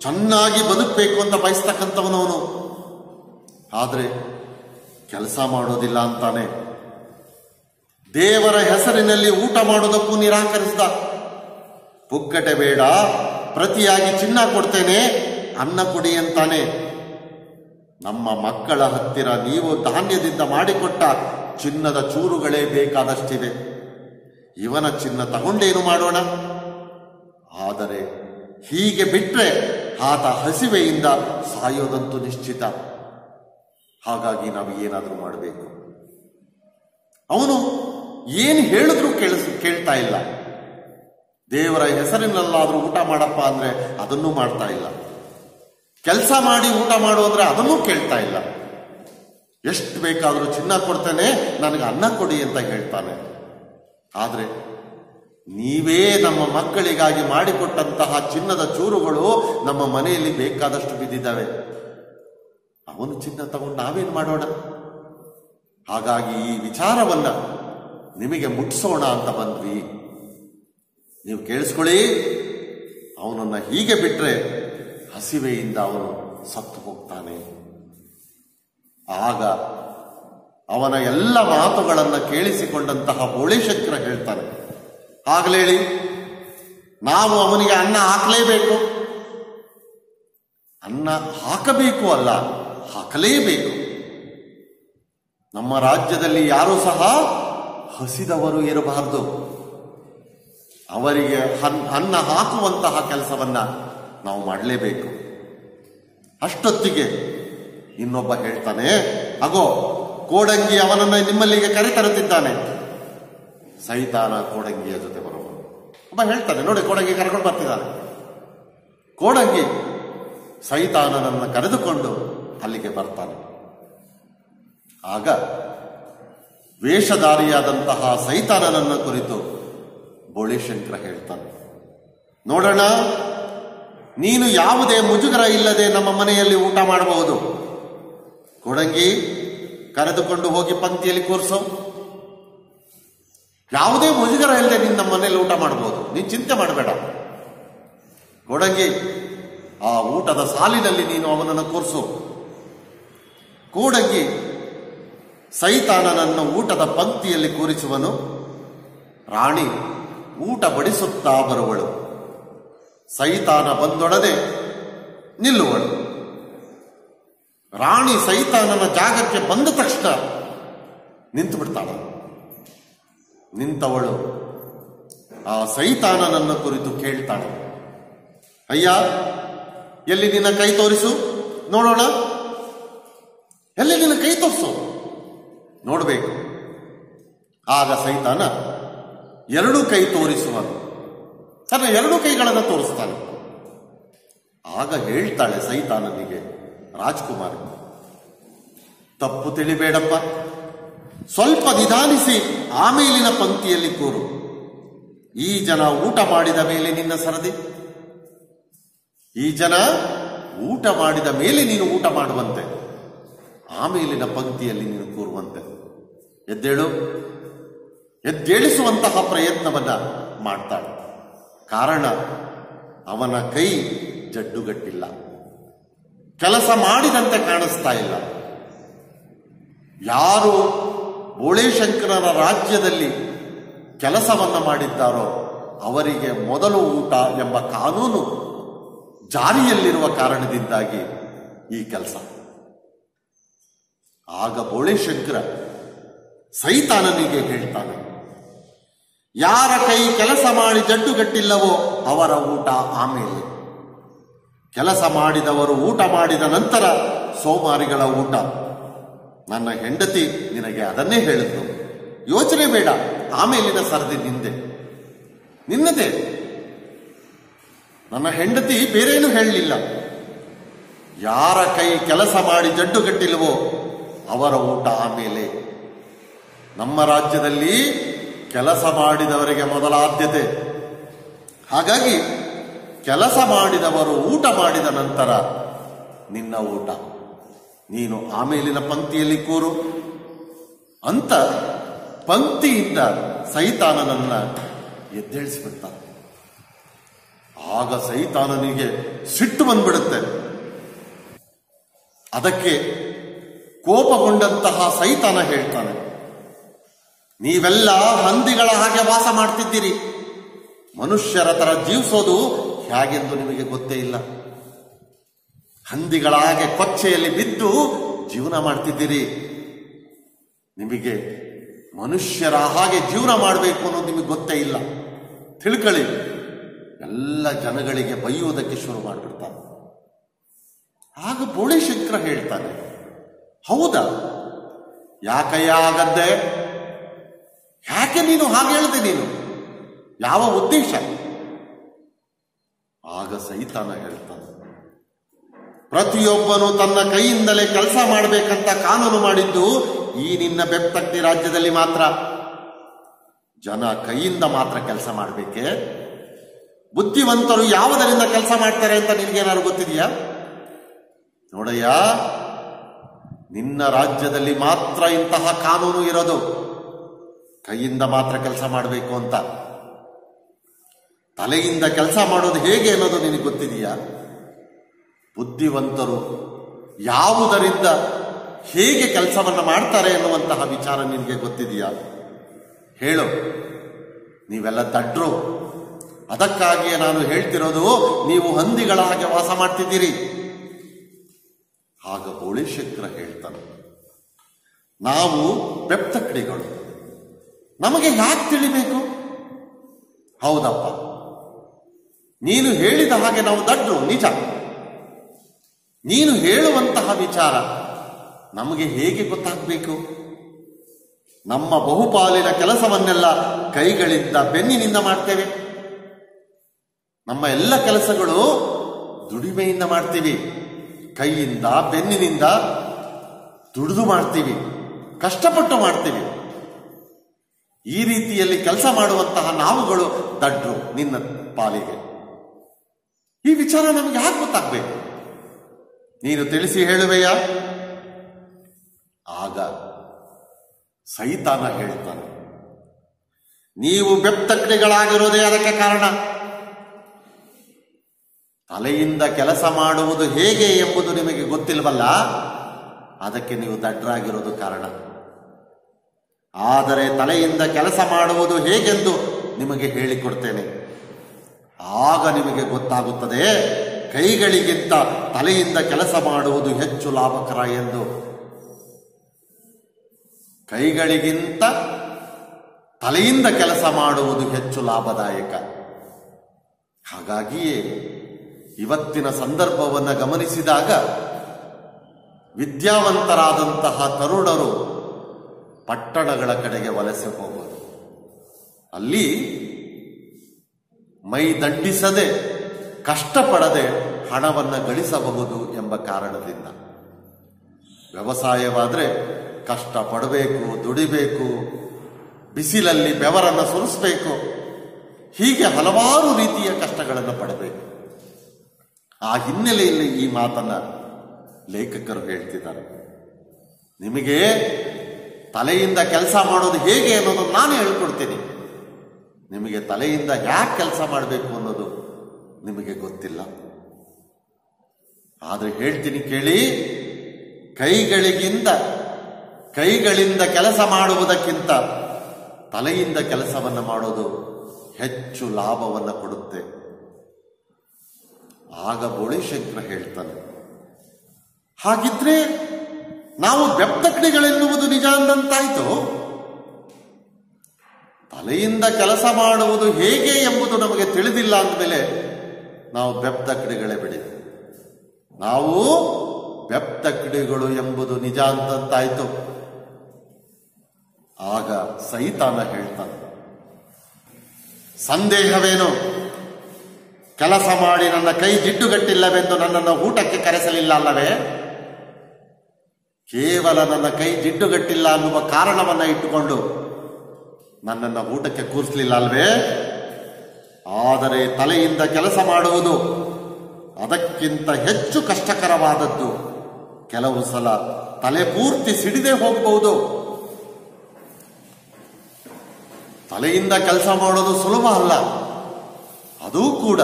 ಚೆನ್ನಾಗಿ ಬದುಕಬೇಕು ಅಂತ ಬಯಸ್ತಕ್ಕಂಥವನು ಅವನು. ಆದರೆ ಕೆಲಸ ಮಾಡೋದಿಲ್ಲ ಅಂತಾನೆ. ದೇವರ ಹೆಸರಿನಲ್ಲಿ ಊಟ ಮಾಡೋದಕ್ಕೂ ನಿರಾಕರಿಸಿದ. ಪುಕ್ಕಟೆ ಬೇಡ, ಪ್ರತಿಯಾಗಿ ಚಿನ್ನ ಕೊಡ್ತೇನೆ, ಅನ್ನ ಕೊಡಿ ಅಂತಾನೆ. ನಮ್ಮ ಮಕ್ಕಳ ಹತ್ತಿರ ನೀವು ಧಾನ್ಯದಿಂದ ಮಾಡಿಕೊಟ್ಟ ಚಿನ್ನದ ಚೂರುಗಳೇ ಬೇಕಾದಷ್ಟಿವೆ, ಇವನ ಚಿನ್ನ ತಗೊಂಡೇನು ಮಾಡೋಣ? ಆದರೆ ಹೀಗೆ ಬಿಟ್ರೆ ಆತ ಹಸಿವೆಯಿಂದ ಸಾಯೋದಂತೂ ನಿಶ್ಚಿತ. ಹಾಗಾಗಿ ನಾವು ಏನಾದರೂ ಮಾಡಬೇಕು. ಅವನು ಏನು ಹೇಳಿದ್ರೂ ಕೇಳ್ತಾ ಇಲ್ಲ. ದೇವರ ಹೆಸರಿನಲ್ಲಾದ್ರೂ ಊಟ ಮಾಡಪ್ಪ ಅಂದ್ರೆ ಅದನ್ನೂ ಮಾಡ್ತಾ ಇಲ್ಲ. ಕೆಲಸ ಮಾಡಿ ಊಟ ಮಾಡು ಅಂದ್ರೆ ಅದನ್ನೂ ಕೇಳ್ತಾ ಇಲ್ಲ. ಎಷ್ಟು ಬೇಕಾದರೂ ಚಿನ್ನ ಕೊಡ್ತೇನೆ, ನನಗೆ ಅನ್ನ ಕೊಡಿ ಅಂತ ಹೇಳ್ತಾನೆ. ಆದ್ರೆ ನೀವೇ ನಮ್ಮ ಮಕ್ಕಳಿಗಾಗಿ ಮಾಡಿಕೊಟ್ಟಂತಹ ಚಿನ್ನದ ಚೂರುಗಳು ನಮ್ಮ ಮನೆಯಲ್ಲಿ ಬೇಕಾದಷ್ಟು ಬಿದ್ದಿದ್ದಾವೆ. ಅವನು ಚಿನ್ನ ತಗೊಂಡು ನಾವೇನು ಮಾಡೋಣ? ಹಾಗಾಗಿ ಈ ವಿಚಾರವನ್ನ ನಿಮಗೆ ಮುಟ್ಟಿಸೋಣ ಅಂತ ಬಂದ್ವಿ. ನೀವು ಕೇಳಿಸ್ಕೊಳ್ಳಿ, ಅವನನ್ನ ಹೀಗೆ ಬಿಟ್ರೆ ಹಸಿವೆಯಿಂದ ಅವನು ಸತ್ತು ಹೋಗ್ತಾನೆ. ಆಗ ಅವನ ಎಲ್ಲ ಮಾತುಗಳನ್ನು ಕೇಳಿಸಿಕೊಂಡಂತಹ ಬೋಳಿಶಂಕರ ಹೇಳ್ತಾನೆ, ಆಗ್ಲೇಳಿ ನಾವು ಅವನಿಗೆ ಅನ್ನ ಹಾಕಲೇಬೇಕು. ಅನ್ನ ಹಾಕಬೇಕು ಅಲ್ಲ, ಹಾಕಲೇಬೇಕು. ನಮ್ಮ ರಾಜ್ಯದಲ್ಲಿ ಯಾರೂ ಸಹ ಹಸಿದವರು ಇರಬಾರದು. ಅವರಿಗೆ ಅನ್ನ ಹಾಕುವಂತಹ ಕೆಲಸವನ್ನ ನಾವು ಮಾಡಲೇಬೇಕು. ಅಷ್ಟೊತ್ತಿಗೆ ಇನ್ನೊಬ್ಬ ಹೇಳ್ತಾನೆ, ಅಗೋ ಕೋಡಂಗಿ ಅವನನ್ನು ನಿಮ್ಮಲ್ಲಿಗೆ ಕರೆತರುತ್ತಿದ್ದಾನೆ. ಸೈತಾನ ಕೋಡಂಗಿಯ ಜೊತೆ ಬರುವನು. ಒಬ್ಬ ಹೇಳ್ತಾನೆ, ನೋಡಿ ಕೋಡಂಗಿ ಕರ್ಕೊಂಡು ಬರ್ತಿದ್ದಾನೆ. ಕೋಡಂಗಿ ಸೈತಾನನನ್ನು ಕರೆದುಕೊಂಡು ಅಲ್ಲಿಗೆ ಬರ್ತಾನೆ. ಆಗ ವೇಷಧಾರಿಯಾದಂತಹ ಸೈತಾನನನ್ನು ಕುರಿತು ಬೋಳಿಶಂಕರ ಹೇಳ್ತಾನೆ, ನೋಡೋಣ, ನೀನು ಯಾವುದೇ ಮುಜುಗರ ಇಲ್ಲದೆ ನಮ್ಮ ಮನೆಯಲ್ಲಿ ಊಟ ಮಾಡಬಹುದು. ಕೋಡಂಗಿ, ಕರೆದುಕೊಂಡು ಹೋಗಿ ಪಂಕ್ತಿಯಲ್ಲಿ ಕೂರಿಸೋ. ಯಾವುದೇ ಮುಜುಗರ ಇಲ್ಲದೆ ನೀನು ನಮ್ಮ ಮನೆಯಲ್ಲಿ ಊಟ ಮಾಡಬಹುದು, ನೀನು ಚಿಂತೆ ಮಾಡಬೇಡ. ಕೋಡಂಗಿ, ಆ ಊಟದ ಸಾಲಿನಲ್ಲಿ ನೀನು ಅವನನ್ನು ಕೂರಿಸು. ಕೋಡಂಗಿ ಸೈತಾನನನ್ನು ಊಟದ ಪಂಕ್ತಿಯಲ್ಲಿ ಕೂರಿಸುವನು. ರಾಣಿ ಊಟ ಬಡಿಸುತ್ತಾ ಬರುವಳು. ಸೈತಾನ ಬಂದೊಡನೆ ನಿಲ್ಲುವಳು. ರಾಣಿ ಸೈತಾನನ ಜಾಗಕ್ಕೆ ಬಂದ ತಕ್ಷಣ ನಿಂತು ಬಿಡ್ತಾಳ. ನಿಂತವಳು ಆ ಸೈತಾನನನ್ನು ಕುರಿತು ಕೇಳ್ತಾಳೆ, ಅಯ್ಯ, ಎಲ್ಲಿ ನಿನ್ನ ಕೈ ತೋರಿಸು ನೋಡೋಣ. ಎಲ್ಲಿ ನಿನ್ನ ಕೈ ತೋರಿಸು ನೋಡಬೇಕು. ಆಗ ಸೈತಾನ ಎರಡೂ ಕೈ ತೋರಿಸುವನು. ತನ್ನ ಎರಡೂ ಕೈಗಳನ್ನು ತೋರಿಸ್ತಾನೆ. ಆಗ ಹೇಳ್ತಾಳೆ ಸೈತಾನನಿಗೆ ರಾಜ್ಕುಮಾರಿ, ತಪ್ಪು ತಿಳಿಬೇಡಪ್ಪ, ಸ್ವಲ್ಪ ನಿಧಾನಿಸಿ ಆಮೇಲಿನ ಪಂಕ್ತಿಯಲ್ಲಿ ಕೂರು. ಈ ಜನ ಊಟ ಮಾಡಿದ ಮೇಲೆ ನಿನ್ನ ಸರದಿ. ಈ ಜನ ಊಟ ಮಾಡಿದ ಮೇಲೆ ನೀನು ಊಟ ಮಾಡುವಂತೆ, ಆಮೇಲಿನ ಪಂಕ್ತಿಯಲ್ಲಿ ನೀನು ಕೂರುವಂತೆ. ಎದ್ದೇಳು. ಎದ್ದೇಳಿಸುವಂತಹ ಪ್ರಯತ್ನವನ್ನ ಮಾಡ್ತಾಳೆ. ಕಾರಣ ಅವನ ಕೈ ಜಡ್ಡುಗಟ್ಟಿಲ್ಲ, ಕೆಲಸ ಮಾಡಿದಂತೆ ಕಾಣಿಸ್ತಾ ಇಲ್ಲ. ಯಾರು ಬೋಳೇಶಂಕರರ ರಾಜ್ಯದಲ್ಲಿ ಕೆಲಸವನ್ನ ಮಾಡಿದ್ದಾರೋ ಅವರಿಗೆ ಮೊದಲು ಊಟ ಎಂಬ ಕಾನೂನು ಜಾರಿಯಲ್ಲಿರುವ ಕಾರಣದಿಂದಾಗಿ ಈ ಕೆಲಸ. ಆಗ ಬೋಳೇಶಂಕರ ಸೈತಾನನಿಗೆ ಹೇಳ್ತಾನೆ, ಯಾರ ಕೈ ಕೆಲಸ ಮಾಡಿ ಜಡ್ಡುಗಟ್ಟಿಲ್ಲವೋ ಅವರ ಊಟ ಆಮೇಲೆ. ಕೆಲಸ ಮಾಡಿದವರು ಊಟ ಮಾಡಿದ ನಂತರ ಸೋಮಾರಿಗಳ ಊಟ. ನನ್ನ ಹೆಂಡತಿ ನಿನಗೆ ಅದನ್ನೇ ಹೇಳಿದ್ರು. ಯೋಚನೆ ಬೇಡ, ಆಮೇಲಿನ ಸರದಿ ನಿನ್ನದೇ. ನನ್ನ ಹೆಂಡತಿ ಬೇರೇನು ಹೇಳಲಿಲ್ಲ. ಯಾರ ಕೈ ಕೆಲಸ ಮಾಡಿ ಜಡ್ಡುಗಟ್ಟಿಲ್ವೋ ಅವರ ಊಟ ಆಮೇಲೆ. ನಮ್ಮ ರಾಜ್ಯದಲ್ಲಿ ಕೆಲಸ ಮಾಡಿದವರಿಗೆ ಮೊದಲ ಆದ್ಯತೆ. ಹಾಗಾಗಿ ಕೆಲಸ ಮಾಡಿದವರು ಊಟ ಮಾಡಿದ ನಂತರ ನಿನ್ನ ಊಟ, ನೀನು ಆಮೇಲಿನ ಪಂಕ್ತಿಯಲ್ಲಿ ಕೂರು ಅಂತ ಪಂಕ್ತಿಯಿಂದ ಸೈತಾನನನ್ನ ಎದ್ದೇಳಿಸಿಬಿಡ್ತಾನೆ. ಆಗ ಸೈತಾನನಿಗೆ ಸಿಟ್ಟು ಬಂದ್ಬಿಡುತ್ತೆ. ಅದಕ್ಕೆ ಕೋಪಗೊಂಡಂತಹ ಸೈತಾನ ಹೇಳ್ತಾನೆ, ನೀವೆಲ್ಲ ಹಂದಿಗಳ ಹಾಗೆ ವಾಸ ಮಾಡ್ತಿದ್ದೀರಿ. ಮನುಷ್ಯರ ತರ ಜೀವಿಸೋದು ಹೇಗೆಂದು ನಿಮಗೆ ಗೊತ್ತೇ ಇಲ್ಲ. ಹಂದಿಗಳ ಹಾಗೆ ಕೊಚ್ಚೆಯಲ್ಲಿ ಬಿದ್ದು ಜೀವನ ಮಾಡ್ತಿದ್ದೀರಿ. ನಿಮಗೆ ಮನುಷ್ಯರ ಹಾಗೆ ಜೀವನ ಮಾಡಬೇಕು ಅನ್ನೋದು ನಿಮಗೆ ಗೊತ್ತೇ ಇಲ್ಲ. ತಿಳ್ಕೊಳ್ಳಿ, ಎಲ್ಲ ಜನಗಳಿಗೆ ಬೈಯುವುದಕ್ಕೆ ಶುರು ಮಾಡಿಬಿಡ್ತಾನೆ. ಆಗ ಬೋಳಿಶಂಕರ ಹೇಳ್ತಾನೆ, ಹೌದಾ, ಯಾಕಯ್ಯ ಆಗದ್ದೆ? ಯಾಕೆ ನೀನು ಹಾಗೆ ಹೇಳ್ದೆ? ನೀನು ಯಾವ ಉದ್ದೇಶ? ಆಗ ಸೈತಾನ ಹೇಳ್ತಾನೆ, ಪ್ರತಿಯೊಬ್ಬನು ತನ್ನ ಕೈಯಿಂದಲೇ ಕೆಲಸ ಮಾಡಬೇಕಂತ ಕಾನೂನು ಮಾಡಿದ್ದು ಈ ನಿನ್ನ ಬೆಪ್ತಗ್ನಿ ರಾಜ್ಯದಲ್ಲಿ ಮಾತ್ರ. ಜನ ಕೈಯಿಂದ ಮಾತ್ರ ಕೆಲಸ ಮಾಡಬೇಕೆ? ಬುದ್ಧಿವಂತರು ಯಾವುದರಿಂದ ಕೆಲಸ ಮಾಡ್ತಾರೆ ಅಂತ ನಿನ್ಗೇನಾದ್ರು ಗೊತ್ತಿದೆಯಾ? ನೋಡಯ್ಯ, ನಿನ್ನ ರಾಜ್ಯದಲ್ಲಿ ಮಾತ್ರ ಇಂತಹ ಕಾನೂನು ಇರೋದು, ಕೈಯಿಂದ ಮಾತ್ರ ಕೆಲಸ ಮಾಡಬೇಕು ಅಂತ. ತಲೆಯಿಂದ ಕೆಲಸ ಮಾಡೋದು ಹೇಗೆ ಅನ್ನೋದು ನಿನಗೆ ಗೊತ್ತಿದೆಯಾ? ಬುದ್ಧಿವಂತರು ಯಾವುದರಿಂದ ಹೇಗೆ ಕೆಲಸವನ್ನು ಮಾಡ್ತಾರೆ ಎನ್ನುವಂತಹ ವಿಚಾರ ನಿನಗೆ ಗೊತ್ತಿದೆಯಾ? ಹೇಳು. ನೀವೆಲ್ಲ ದಡ್ರು. ಅದಕ್ಕಾಗಿಯೇ ನಾನು ಹೇಳ್ತಿರೋದು, ನೀವು ಹಂದಿಗಳ ಹಾಗೆ ವಾಸ ಮಾಡ್ತಿದ್ದೀರಿ. ಆಗ ಬೋಳಿಶಂಕರ ಹೇಳ್ತಾನೆ, ನಾವು ಬೆಪ್ತಕ್ಡಿಗಳು, ನಮಗೆ ಯಾಕೆ ತಿಳಿಬೇಕು? ಹೌದಪ್ಪ, ನೀನು ಹೇಳಿದ ಹಾಗೆ ನಾವು ದಡ್ರು, ನಿಜ. ನೀನು ಹೇಳುವಂತಹ ವಿಚಾರ ನಮಗೆ ಹೇಗೆ ಗೊತ್ತಾಗಬೇಕು? ನಮ್ಮ ಬಹುಪಾಲಿನ ಕೆಲಸವನ್ನೆಲ್ಲ ಕೈಗಳಿಂದ, ಬೆನ್ನಿನಿಂದ ಮಾಡ್ತೇವೆ. ನಮ್ಮ ಎಲ್ಲ ಕೆಲಸಗಳು ದುಡಿಮೆಯಿಂದ ಮಾಡ್ತೀವಿ, ಕೈಯಿಂದ, ಬೆನ್ನಿನಿಂದ ದುಡಿದು ಮಾಡ್ತೀವಿ, ಕಷ್ಟಪಟ್ಟು ಮಾಡ್ತೀವಿ. ಈ ರೀತಿಯಲ್ಲಿ ಕೆಲಸ ಮಾಡುವಂತಹ ನಾವುಗಳು ದಡ್ರು ನಿನ್ನ ಪಾಲಿಗೆ. ಈ ವಿಚಾರ ನಮಗೆ ಯಾಕೆ ಗೊತ್ತಾಗಬೇಕು? ನೀನು ತಿಳಿಸಿ ಹೇಳುವೆಯಾ? ಆಗ ಸೈತಾನ ಹೇಳ್ತಾನೆ, ನೀವು ಬೆಪ್ತಕ್ಡಿಗಳಾಗಿರೋದೇ ಅದಕ್ಕೆ ಕಾರಣ. ತಲೆಯಿಂದ ಕೆಲಸ ಮಾಡುವುದು ಹೇಗೆ ಎಂಬುದು ನಿಮಗೆ ಗೊತ್ತಿಲ್ವಲ್ಲ, ಅದಕ್ಕೆ ನೀವು ದಡ್ಡರಾಗಿರೋದು ಕಾರಣ. ಆದರೆ ತಲೆಯಿಂದ ಕೆಲಸ ಮಾಡುವುದು ಹೇಗೆಂದು ನಿಮಗೆ ಹೇಳಿಕೊಡ್ತೇನೆ. ಆಗ ನಿಮಗೆ ಗೊತ್ತಾಗುತ್ತದೆ, ಕೈಗಳಿಗಿಂತ ತಲೆಯಿಂದ ಕೆಲಸ ಮಾಡುವುದು ಹೆಚ್ಚು ಲಾಭಕರ ಎಂದು. ಕೈಗಳಿಗಿಂತ ತಲೆಯಿಂದ ಕೆಲಸ ಮಾಡುವುದು ಹೆಚ್ಚು ಲಾಭದಾಯಕ. ಹಾಗಾಗಿಯೇ ಇವತ್ತಿನ ಸಂದರ್ಭವನ್ನು ಗಮನಿಸಿದಾಗ ವಿದ್ಯಾವಂತರಾದಂತಹ ತರುಣರು ಪಟ್ಟಣಗಳ ಕಡೆಗೆ ವಲಸೆ ಹೋಗೋದು, ಅಲ್ಲಿ ಮೈ ದಂಡಿಸದೆ, ಕಷ್ಟಪಡದೆ ಹಣವನ್ನು ಗಳಿಸಬಹುದು ಎಂಬ ಕಾರಣದಿಂದ. ವ್ಯವಸಾಯವಾದರೆ ಕಷ್ಟಪಡಬೇಕು, ದುಡಿಬೇಕು, ಬಿಸಿಲಲ್ಲಿ ಬೆವರನ್ನು ಸುರಿಸಬೇಕು, ಹೀಗೆ ಹಲವಾರು ರೀತಿಯ ಕಷ್ಟಗಳನ್ನು ಪಡಬೇಕು. ಆ ಹಿನ್ನೆಲೆಯಲ್ಲಿ ಈ ಮಾತನ್ನ ಲೇಖಕರು ಹೇಳ್ತಿದ್ದಾರೆ. ನಿಮಗೆ ತಲೆಯಿಂದ ಕೆಲಸ ಮಾಡೋದು ಹೇಗೆ ಅನ್ನೋದು ನಾನು ಹೇಳ್ಕೊಡ್ತೀನಿ. ನಿಮಗೆ ತಲೆಯಿಂದ ಯಾಕೆ ಕೆಲಸ ಮಾಡಬೇಕು ಅನ್ನೋದು ನಿಮಗೆ ಗೊತ್ತಿಲ್ಲ. ಆದರೆ ಹೇಳ್ತೀನಿ ಕೇಳಿ, ಕೈಗಳಿಂದ ಕೆಲಸ ಮಾಡುವುದಕ್ಕಿಂತ ತಲೆಯಿಂದ ಕೆಲಸವನ್ನು ಮಾಡೋದು ಹೆಚ್ಚು ಲಾಭವನ್ನು ಕೊಡುತ್ತೆ. ಆಗ ಬೋಳಿಶಂಕರ ಹೇಳ್ತಾನೆ, ಹಾಗಿದ್ರೆ ನಾವು ಬೆಪ್ತಕ್ಡಿಗಳೆನ್ನುವುದು ನಿಜ ಅಂದಂತಾಯ್ತು. ತಲೆಯಿಂದ ಕೆಲಸ ಮಾಡುವುದು ಹೇಗೆ ಎಂಬುದು ನಮಗೆ ತಿಳಿದಿಲ್ಲ ಅಂದಮೇಲೆ ನಾವು ಬೆಪ್ತಕ್ಡಿಗಳೇ ಬಿಡಿ. ನಾವು ಬೆಪ್ತಕ್ಡಿಗಳು ಎಂಬುದು ನಿಜ ಅಂತಾಯ್ತು. ಆಗ ಸೈತಾನ ಹೇಳ್ತಾನೆ, ಸಂದೇಹವೇನು? ಕೆಲಸ ಮಾಡಿ ನನ್ನ ಕೈ ಜಿಡ್ಡುಗಟ್ಟಿಲ್ಲವೆಂದು ನನ್ನನ್ನು ಊಟಕ್ಕೆ ಕರೆಸಲಿಲ್ಲ ಅಲ್ಲವೇ? ಕೇವಲ ನನ್ನ ಕೈ ಜಿಡ್ಡುಗಟ್ಟಿಲ್ಲ ಅನ್ನುವ ಕಾರಣವನ್ನ ಇಟ್ಟುಕೊಂಡು ನನ್ನನ್ನು ಊಟಕ್ಕೆ ಕೂರಿಸಲಿಲ್ಲ ಅಲ್ವೇ? ಆದರೆ ತಲೆಯಿಂದ ಕೆಲಸ ಮಾಡುವುದು ಅದಕ್ಕಿಂತ ಹೆಚ್ಚು ಕಷ್ಟಕರವಾದದ್ದು. ಕೆಲವು ಸಲ ತಲೆ ಪೂರ್ತಿ ಸಿಡಿದೇ ಹೋಗಬಹುದು. ತಲೆಯಿಂದ ಕೆಲಸ ಮಾಡೋದು ಸುಲಭ ಅಲ್ಲ, ಅದೂ ಕೂಡ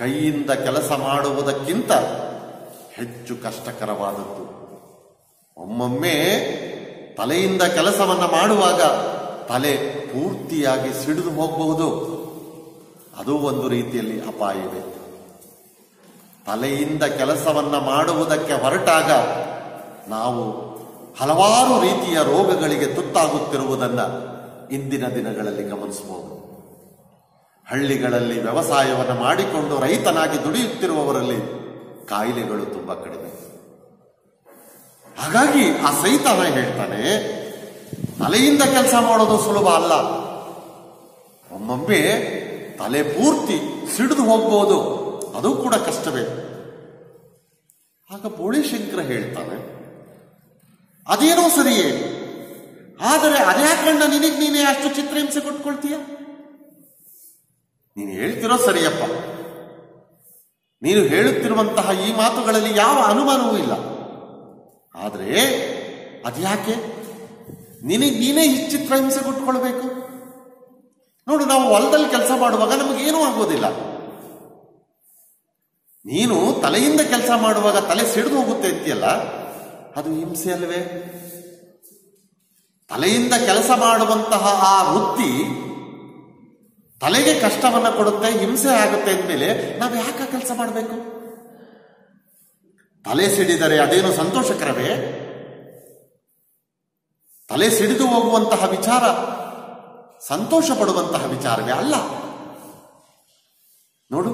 ಕೈಯಿಂದ ಕೆಲಸ ಮಾಡುವುದಕ್ಕಿಂತ ಹೆಚ್ಚು ಕಷ್ಟಕರವಾದದ್ದು. ಒಮ್ಮೊಮ್ಮೆ ತಲೆಯಿಂದ ಕೆಲಸವನ್ನ ಮಾಡುವಾಗ ತಲೆ ಪೂರ್ತಿಯಾಗಿ ಸಿಡಿದು ಹೋಗಬಹುದು. ಅದು ಒಂದು ರೀತಿಯಲ್ಲಿ ಅಪಾಯವೇ. ತಲೆಯಿಂದ ಕೆಲಸವನ್ನ ಮಾಡುವುದಕ್ಕೆ ಹೊರಟಾಗ ನಾವು ಹಲವಾರು ರೀತಿಯ ರೋಗಗಳಿಗೆ ತುತ್ತಾಗುತ್ತಿರುವುದನ್ನು ಇಂದಿನ ದಿನಗಳಲ್ಲಿ ಗಮನಿಸಬಹುದು. ಹಳ್ಳಿಗಳಲ್ಲಿ ವ್ಯವಸಾಯವನ್ನು ಮಾಡಿಕೊಂಡು ರೈತನಾಗಿ ದುಡಿಯುತ್ತಿರುವವರಲ್ಲಿ ಕಾಯಿಲೆಗಳು ತುಂಬಾ ಕಡಿಮೆ. ಹಾಗಾಗಿ ಆ ಸೈತಾನ ಹೇಳ್ತಾನೆ, ತಲೆಯಿಂದ ಕೆಲಸ ಮಾಡೋದು ಸುಲಭ ಅಲ್ಲ. ಒಮ್ಮೊಮ್ಮೆ ತಲೆ ಪೂರ್ತಿ ಸಿಡಿದು ಹೋಗ್ಬೋದು, ಅದು ಕೂಡ ಕಷ್ಟವೇ. ಆಗ ಬೋಳಿಶಂಕರ ಹೇಳ್ತಾನೆ, ಅದೇನೋ ಸರಿಯೇ, ಆದರೆ ಅದ್ಯಾಕಣ್ಣ ನಿನಗೆ ನೀನೇ ಅಷ್ಟು ಚಿತ್ರಹಿಂಸೆ ಕೊಟ್ಕೊಳ್ತೀಯ? ನೀನು ಹೇಳ್ತಿರೋ ಸರಿಯಪ್ಪ, ನೀನು ಹೇಳುತ್ತಿರುವಂತಹ ಈ ಮಾತುಗಳಲ್ಲಿ ಯಾವ ಅನುಮಾನವೂ ಇಲ್ಲ. ಆದರೆ ಅದ್ಯಾಕೆ ನಿನಗೆ ನೀನೇ ಚಿತ್ರಹಿಂಸೆ ಕೊಟ್ಕೊಳ್ಬೇಕು? ನೋಡು, ನಾವು ಹೊಲದಲ್ಲಿ ಕೆಲಸ ಮಾಡುವಾಗ ನಮಗೇನೂ ಆಗೋದಿಲ್ಲ. ನೀನು ತಲೆಯಿಂದ ಕೆಲಸ ಮಾಡುವಾಗ ತಲೆ ಸಿಡಿದು ಹೋಗುತ್ತೆ ಅಂತೀಯಲ್ಲ, ಅದು ಹಿಂಸೆ ಅಲ್ವೇ? ತಲೆಯಿಂದ ಕೆಲಸ ಮಾಡುವಂತಹ ಆ ವೃತ್ತಿ ತಲೆಗೆ ಕಷ್ಟವನ್ನ ಕೊಡುತ್ತೆ, ಹಿಂಸೆ ಆಗುತ್ತೆ ಅಂದಮೇಲೆ ನಾವು ಯಾಕೆ ಕೆಲಸ ಮಾಡಬೇಕು? ತಲೆ ಸಿಡಿದರೆ ಅದೇನು ಸಂತೋಷಕರವೇ? ತಲೆ ಸಿಡಿದು ಹೋಗುವಂತಹ ವಿಚಾರ ಸಂತೋಷ ಪಡುವಂತಹ ವಿಚಾರವೇ ಅಲ್ಲ. ನೋಡು,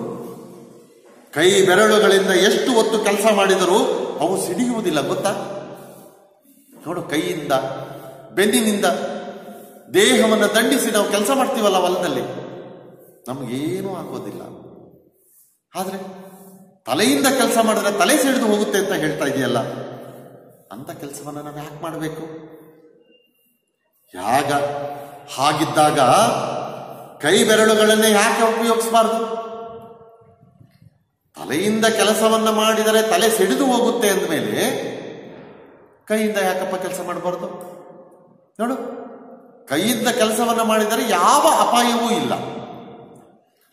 ಕೈ ಬೆರಳುಗಳಿಂದ ಎಷ್ಟು ಹೊತ್ತು ಕೆಲಸ ಮಾಡಿದರೂ ಅವು ಸಿಡಿಯುವುದಿಲ್ಲ, ಗೊತ್ತಾ? ನೋಡು, ಕೈಯಿಂದ ಬೆನ್ನಿನಿಂದ ದೇಹವನ್ನು ದಂಡಿಸಿ ನಾವು ಕೆಲಸ ಮಾಡ್ತೀವಲ್ಲ ಹೊಲದಲ್ಲಿ, ನಮಗೇನೂ ಆಗೋದಿಲ್ಲ. ಆದ್ರೆ ತಲೆಯಿಂದ ಕೆಲಸ ಮಾಡಿದ್ರೆ ತಲೆ ಸಿಡಿದು ಹೋಗುತ್ತೆ ಅಂತ ಹೇಳ್ತಾ ಇದೆಯಲ್ಲ, ಅಂತ ಕೆಲಸವನ್ನ ನಾವು ಯಾಕೆ ಮಾಡಬೇಕು? ಹಾಗಿದ್ದಾಗ ಕೈ ಬೆರಳುಗಳನ್ನೇ ಯಾಕೆ ಉಪಯೋಗಿಸಬಾರ್ದು? ತಲೆಯಿಂದ ಕೆಲಸವನ್ನ ಮಾಡಿದರೆ ತಲೆ ಸಿಡಿದು ಹೋಗುತ್ತೆ ಅಂದಮೇಲೆ ಕೈಯಿಂದ ಯಾಕಪ್ಪ ಕೆಲಸ ಮಾಡಬಾರ್ದು? ನೋಡು, ಕೈಯಿಂದ ಕೆಲಸವನ್ನ ಮಾಡಿದರೆ ಯಾವ ಅಪಾಯವೂ ಇಲ್ಲ.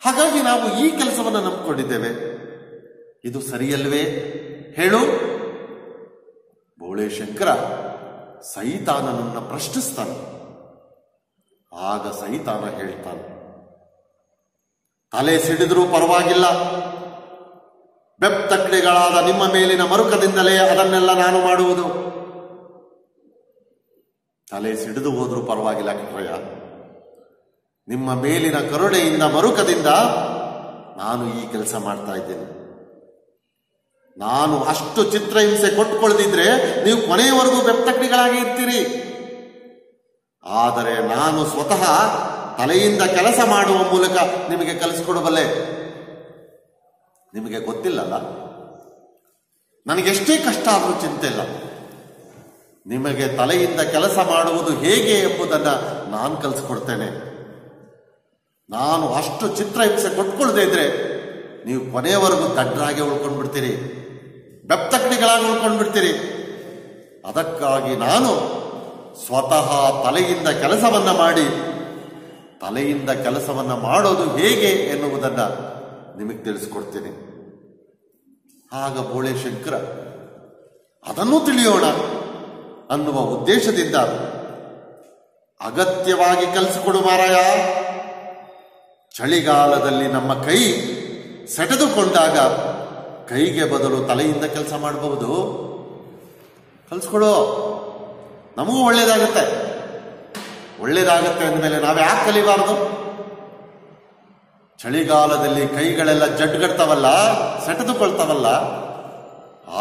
ಹಾಗಾಗಿ ನಾವು ಈ ಕೆಲಸವನ್ನು ನಂಬಿಕೊಂಡಿದ್ದೇವೆ, ಇದು ಸರಿಯಲ್ವೇ? ಹೇಳು. ಬೋಳೇಶಂಕರ ಸೈತಾನನನ್ನ ಪ್ರಶ್ನಿಸ್ತಾನೆ. ಆಗ ಸೈತಾನ ಹೇಳ್ತಾನೆ, ತಲೆ ಸಿಡಿದ್ರೂ ಪರವಾಗಿಲ್ಲ, ಬೆಪ್ತಕ್ಡಿಗಳಾದ ನಿಮ್ಮ ಮೇಲಿನ ಮರುಕದಿಂದಲೇ ಅದನ್ನೆಲ್ಲ ನಾನು ಮಾಡುವುದು. ತಲೆ ಸಿಡಿದು ಹೋದ್ರೂ ಪರವಾಗಿಲ್ಲ ಕಿಟ್ರಯ್ಯ, ನಿಮ್ಮ ಮೇಲಿನ ಕರುಣೆಯಿಂದ ಮರುಕದಿಂದ ನಾನು ಈ ಕೆಲಸ ಮಾಡ್ತಾ ಇದ್ದೇನೆ. ನಾನು ಅಷ್ಟು ಚಿತ್ರಹಿಂಸೆ ಕೊಟ್ಟುಕೊಳ್ಳದಿದ್ರೆ ನೀವು ಕೊನೆಯವರೆಗೂ ಬೆಪ್ತಕ್ಡಿಗಳಾಗಿ ಇರ್ತೀರಿ. ಆದರೆ ನಾನು ಸ್ವತಃ ತಲೆಯಿಂದ ಕೆಲಸ ಮಾಡುವ ಮೂಲಕ ನಿಮಗೆ ಕಲಿಸಿಕೊಡಬಲ್ಲೆ. ನಿಮಗೆ ಗೊತ್ತಿಲ್ಲಲ್ಲ, ನನಗೆಷ್ಟೇ ಕಷ್ಟ ಆದರೂ ಚಿಂತೆ ಇಲ್ಲ. ನಿಮಗೆ ತಲೆಯಿಂದ ಕೆಲಸ ಮಾಡುವುದು ಹೇಗೆ ಎಂಬುದನ್ನು ನಾನು ಕಲಿಸ್ಕೊಡ್ತೇನೆ. ನಾನು ಅಷ್ಟು ಚಿತ್ರಹಿಂಸೆ ಕೊಟ್ಕೊಳ್ಳದೆ ಇದ್ರೆ ನೀವು ಕೊನೆಯವರೆಗೂ ದಡ್ಡರಾಗಿ ಉಳ್ಕೊಂಡ್ಬಿಡ್ತೀರಿ, ಬೆಪ್ತಕ್ಡಿಗಳಾಗಿ ಉಳ್ಕೊಂಡ್ಬಿಡ್ತೀರಿ. ಅದಕ್ಕಾಗಿ ನಾನು ಸ್ವತಃ ತಲೆಯಿಂದ ಕೆಲಸವನ್ನ ಮಾಡಿ, ತಲೆಯಿಂದ ಕೆಲಸವನ್ನ ಮಾಡೋದು ಹೇಗೆ ಎನ್ನುವುದನ್ನ ನಿಮಗೆ ತಿಳಿಸ್ಕೊಡ್ತೀನಿ. ಆಗ ಬೋಳೇಶಂಕರ ಅದನ್ನು ತಿಳಿಯೋಣ ಅನ್ನುವ ಉದ್ದೇಶದಿಂದ, ಅಗತ್ಯವಾಗಿ ಕಲಿಸಿಕೊಡು ಮಾರಾಯ. ಚಳಿಗಾಲದಲ್ಲಿ ನಮ್ಮ ಕೈ ಸೆಟೆದುಕೊಂಡಾಗ ಕೈಗೆ ಬದಲು ತಲೆಯಿಂದ ಕೆಲಸ ಮಾಡಬಹುದು, ಕಲಿಸ್ಕೊಡು, ನಮಗೂ ಒಳ್ಳೇದಾಗತ್ತೆ. ಒಳ್ಳೇದಾಗತ್ತೆ ಅಂದಮೇಲೆ ನಾವು ಯಾಕೆ ಕಲಿಬಾರದು? ಚಳಿಗಾಲದಲ್ಲಿ ಕೈಗಳೆಲ್ಲ ಜಡ್ಗಡ್ತಾವಲ್ಲ, ಸೆಟೆದುಕೊಳ್ತಾವಲ್ಲ,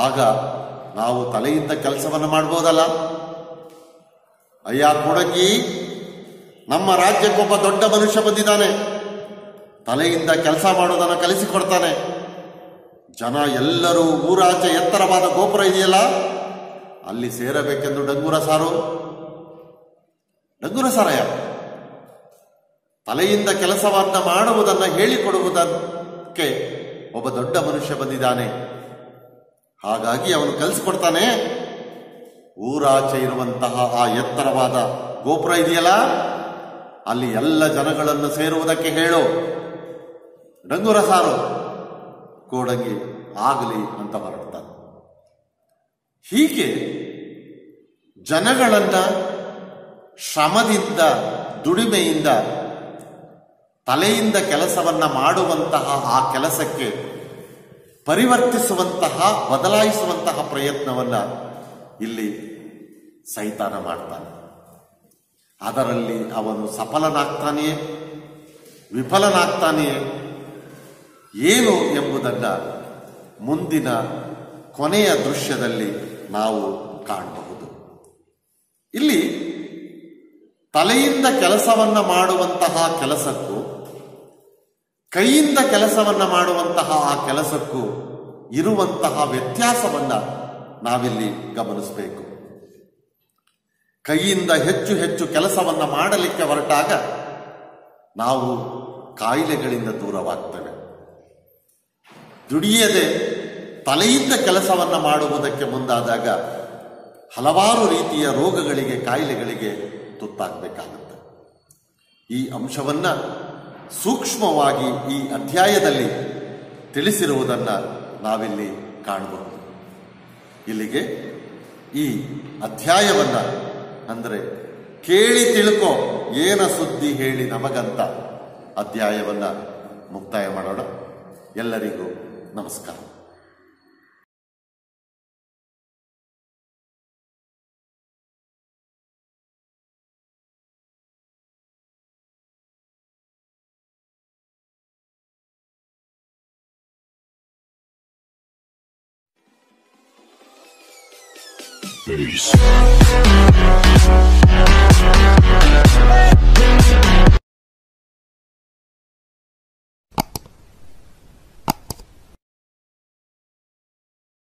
ಆಗ ನಾವು ತಲೆಯಿಂದ ಕೆಲಸವನ್ನು ಮಾಡ್ಬೋದಲ್ಲ. ಅಯ್ಯ ಕೊಡಗಿ, ನಮ್ಮ ರಾಜ್ಯಕ್ಕೊಬ್ಬ ದೊಡ್ಡ ಮನುಷ್ಯ ಬಂದಿದ್ದಾನೆ, ತಲೆಯಿಂದ ಕೆಲಸ ಮಾಡೋದನ್ನು ಕಲಿಸಿಕೊಡ್ತಾನೆ. ಜನ ಎಲ್ಲರೂ ಊರಾಚೆ ಎತ್ತರವಾದ ಗೋಪುರ ಇದೆಯಲ್ಲ, ಅಲ್ಲಿ ಸೇರಬೇಕೆಂದು ಡಂಗೂರ ಸಾರಯ್ಯ ತಲೆಯಿಂದ ಕೆಲಸವನ್ನ ಮಾಡುವುದನ್ನು ಹೇಳಿಕೊಡುವುದಕ್ಕೆ ಒಬ್ಬ ದೊಡ್ಡ ಮನುಷ್ಯ ಬಂದಿದ್ದಾನೆ. ಹಾಗಾಗಿ ಅವನು ಕಲಿಸಿಕೊಡ್ತಾನೆ. ಊರಾಚೆ ಇರುವಂತಹ ಆ ಎತ್ತರವಾದ ಗೋಪುರ ಇದೆಯಲ್ಲ, ಅಲ್ಲಿ ಎಲ್ಲ ಜನಗಳನ್ನು ಸೇರುವುದಕ್ಕೆ ಹೇಳು. ಡಂಗೂರ ಸಾರು ಕೋಡಂಗಿ ಆಗಲಿ ಅಂತ ಹೊರಡ್ತಾನೆ. ಹೀಗೆ ಜನಗಳನ್ನ ಶ್ರಮದಿಂದ, ದುಡಿಮೆಯಿಂದ, ತಲೆಯಿಂದ ಕೆಲಸವನ್ನ ಮಾಡುವಂತಹ ಆ ಕೆಲಸಕ್ಕೆ ಪರಿವರ್ತಿಸುವಂತಹ, ಬದಲಾಯಿಸುವಂತಹ ಪ್ರಯತ್ನವನ್ನ ಇಲ್ಲಿ ಸೈತಾನ ಮಾಡ್ತಾನೆ. ಅದರಲ್ಲಿ ಅವನು ಸಫಲನಾಗ್ತಾನೆಯೇ? ವಿಫಲನಾಗ್ತಾನೆಯೇ ಏನು ಎಂಬುದನ್ನು ಮುಂದಿನ ಕೊನೆಯ ದೃಶ್ಯದಲ್ಲಿ ನಾವು ಕಾಣಬಹುದು. ಇಲ್ಲಿ ತಲೆಯಿಂದ ಕೆಲಸವನ್ನ ಮಾಡುವಂತಹ ಕೆಲಸಕ್ಕೂ ಕೈಯಿಂದ ಕೆಲಸವನ್ನ ಮಾಡುವಂತಹ ಆ ಕೆಲಸಕ್ಕೂ ಇರುವಂತಹ ವ್ಯತ್ಯಾಸವನ್ನ ನಾವಿಲ್ಲಿ ಗಮನಿಸಬೇಕು. ಕೈಯಿಂದ ಹೆಚ್ಚು ಹೆಚ್ಚು ಕೆಲಸವನ್ನ ಮಾಡಲಿಕ್ಕೆ ಹೊರಟಾಗ ನಾವು ಕಾಯಿಲೆಗಳಿಂದ ದೂರವಾಗ್ತೇವೆ. ದುಡಿಯದೆ ತಲೆಯಿಂದ ಕೆಲಸವನ್ನ ಮಾಡುವುದಕ್ಕೆ ಮುಂದಾದಾಗ ಹಲವಾರು ರೀತಿಯ ರೋಗಗಳಿಗೆ, ಕಾಯಿಲೆಗಳಿಗೆ ತುತ್ತಾಗಬೇಕಾಗುತ್ತೆ. ಈ ಅಂಶವನ್ನ ಸೂಕ್ಷ್ಮವಾಗಿ ಈ ಅಧ್ಯಾಯದಲ್ಲಿ ತಿಳಿಸಿರುವುದನ್ನು ನಾವಿಲ್ಲಿ ಕಾಣಬಹುದು. ಇಲ್ಲಿಗೆ ಈ ಅಧ್ಯಾಯವನ್ನ, ಅಂದರೆ ಕೇಳಿ ತಿಳ್ಕೋ ಏನ ಸುದ್ದಿ ಹೇಳಿ ನಮಗಂತ ಅಧ್ಯಾಯವನ್ನ ಮುಕ್ತಾಯ ಮಾಡೋಣ. ಎಲ್ಲರಿಗೂ ನಮಸ್ಕಾರ. Peace.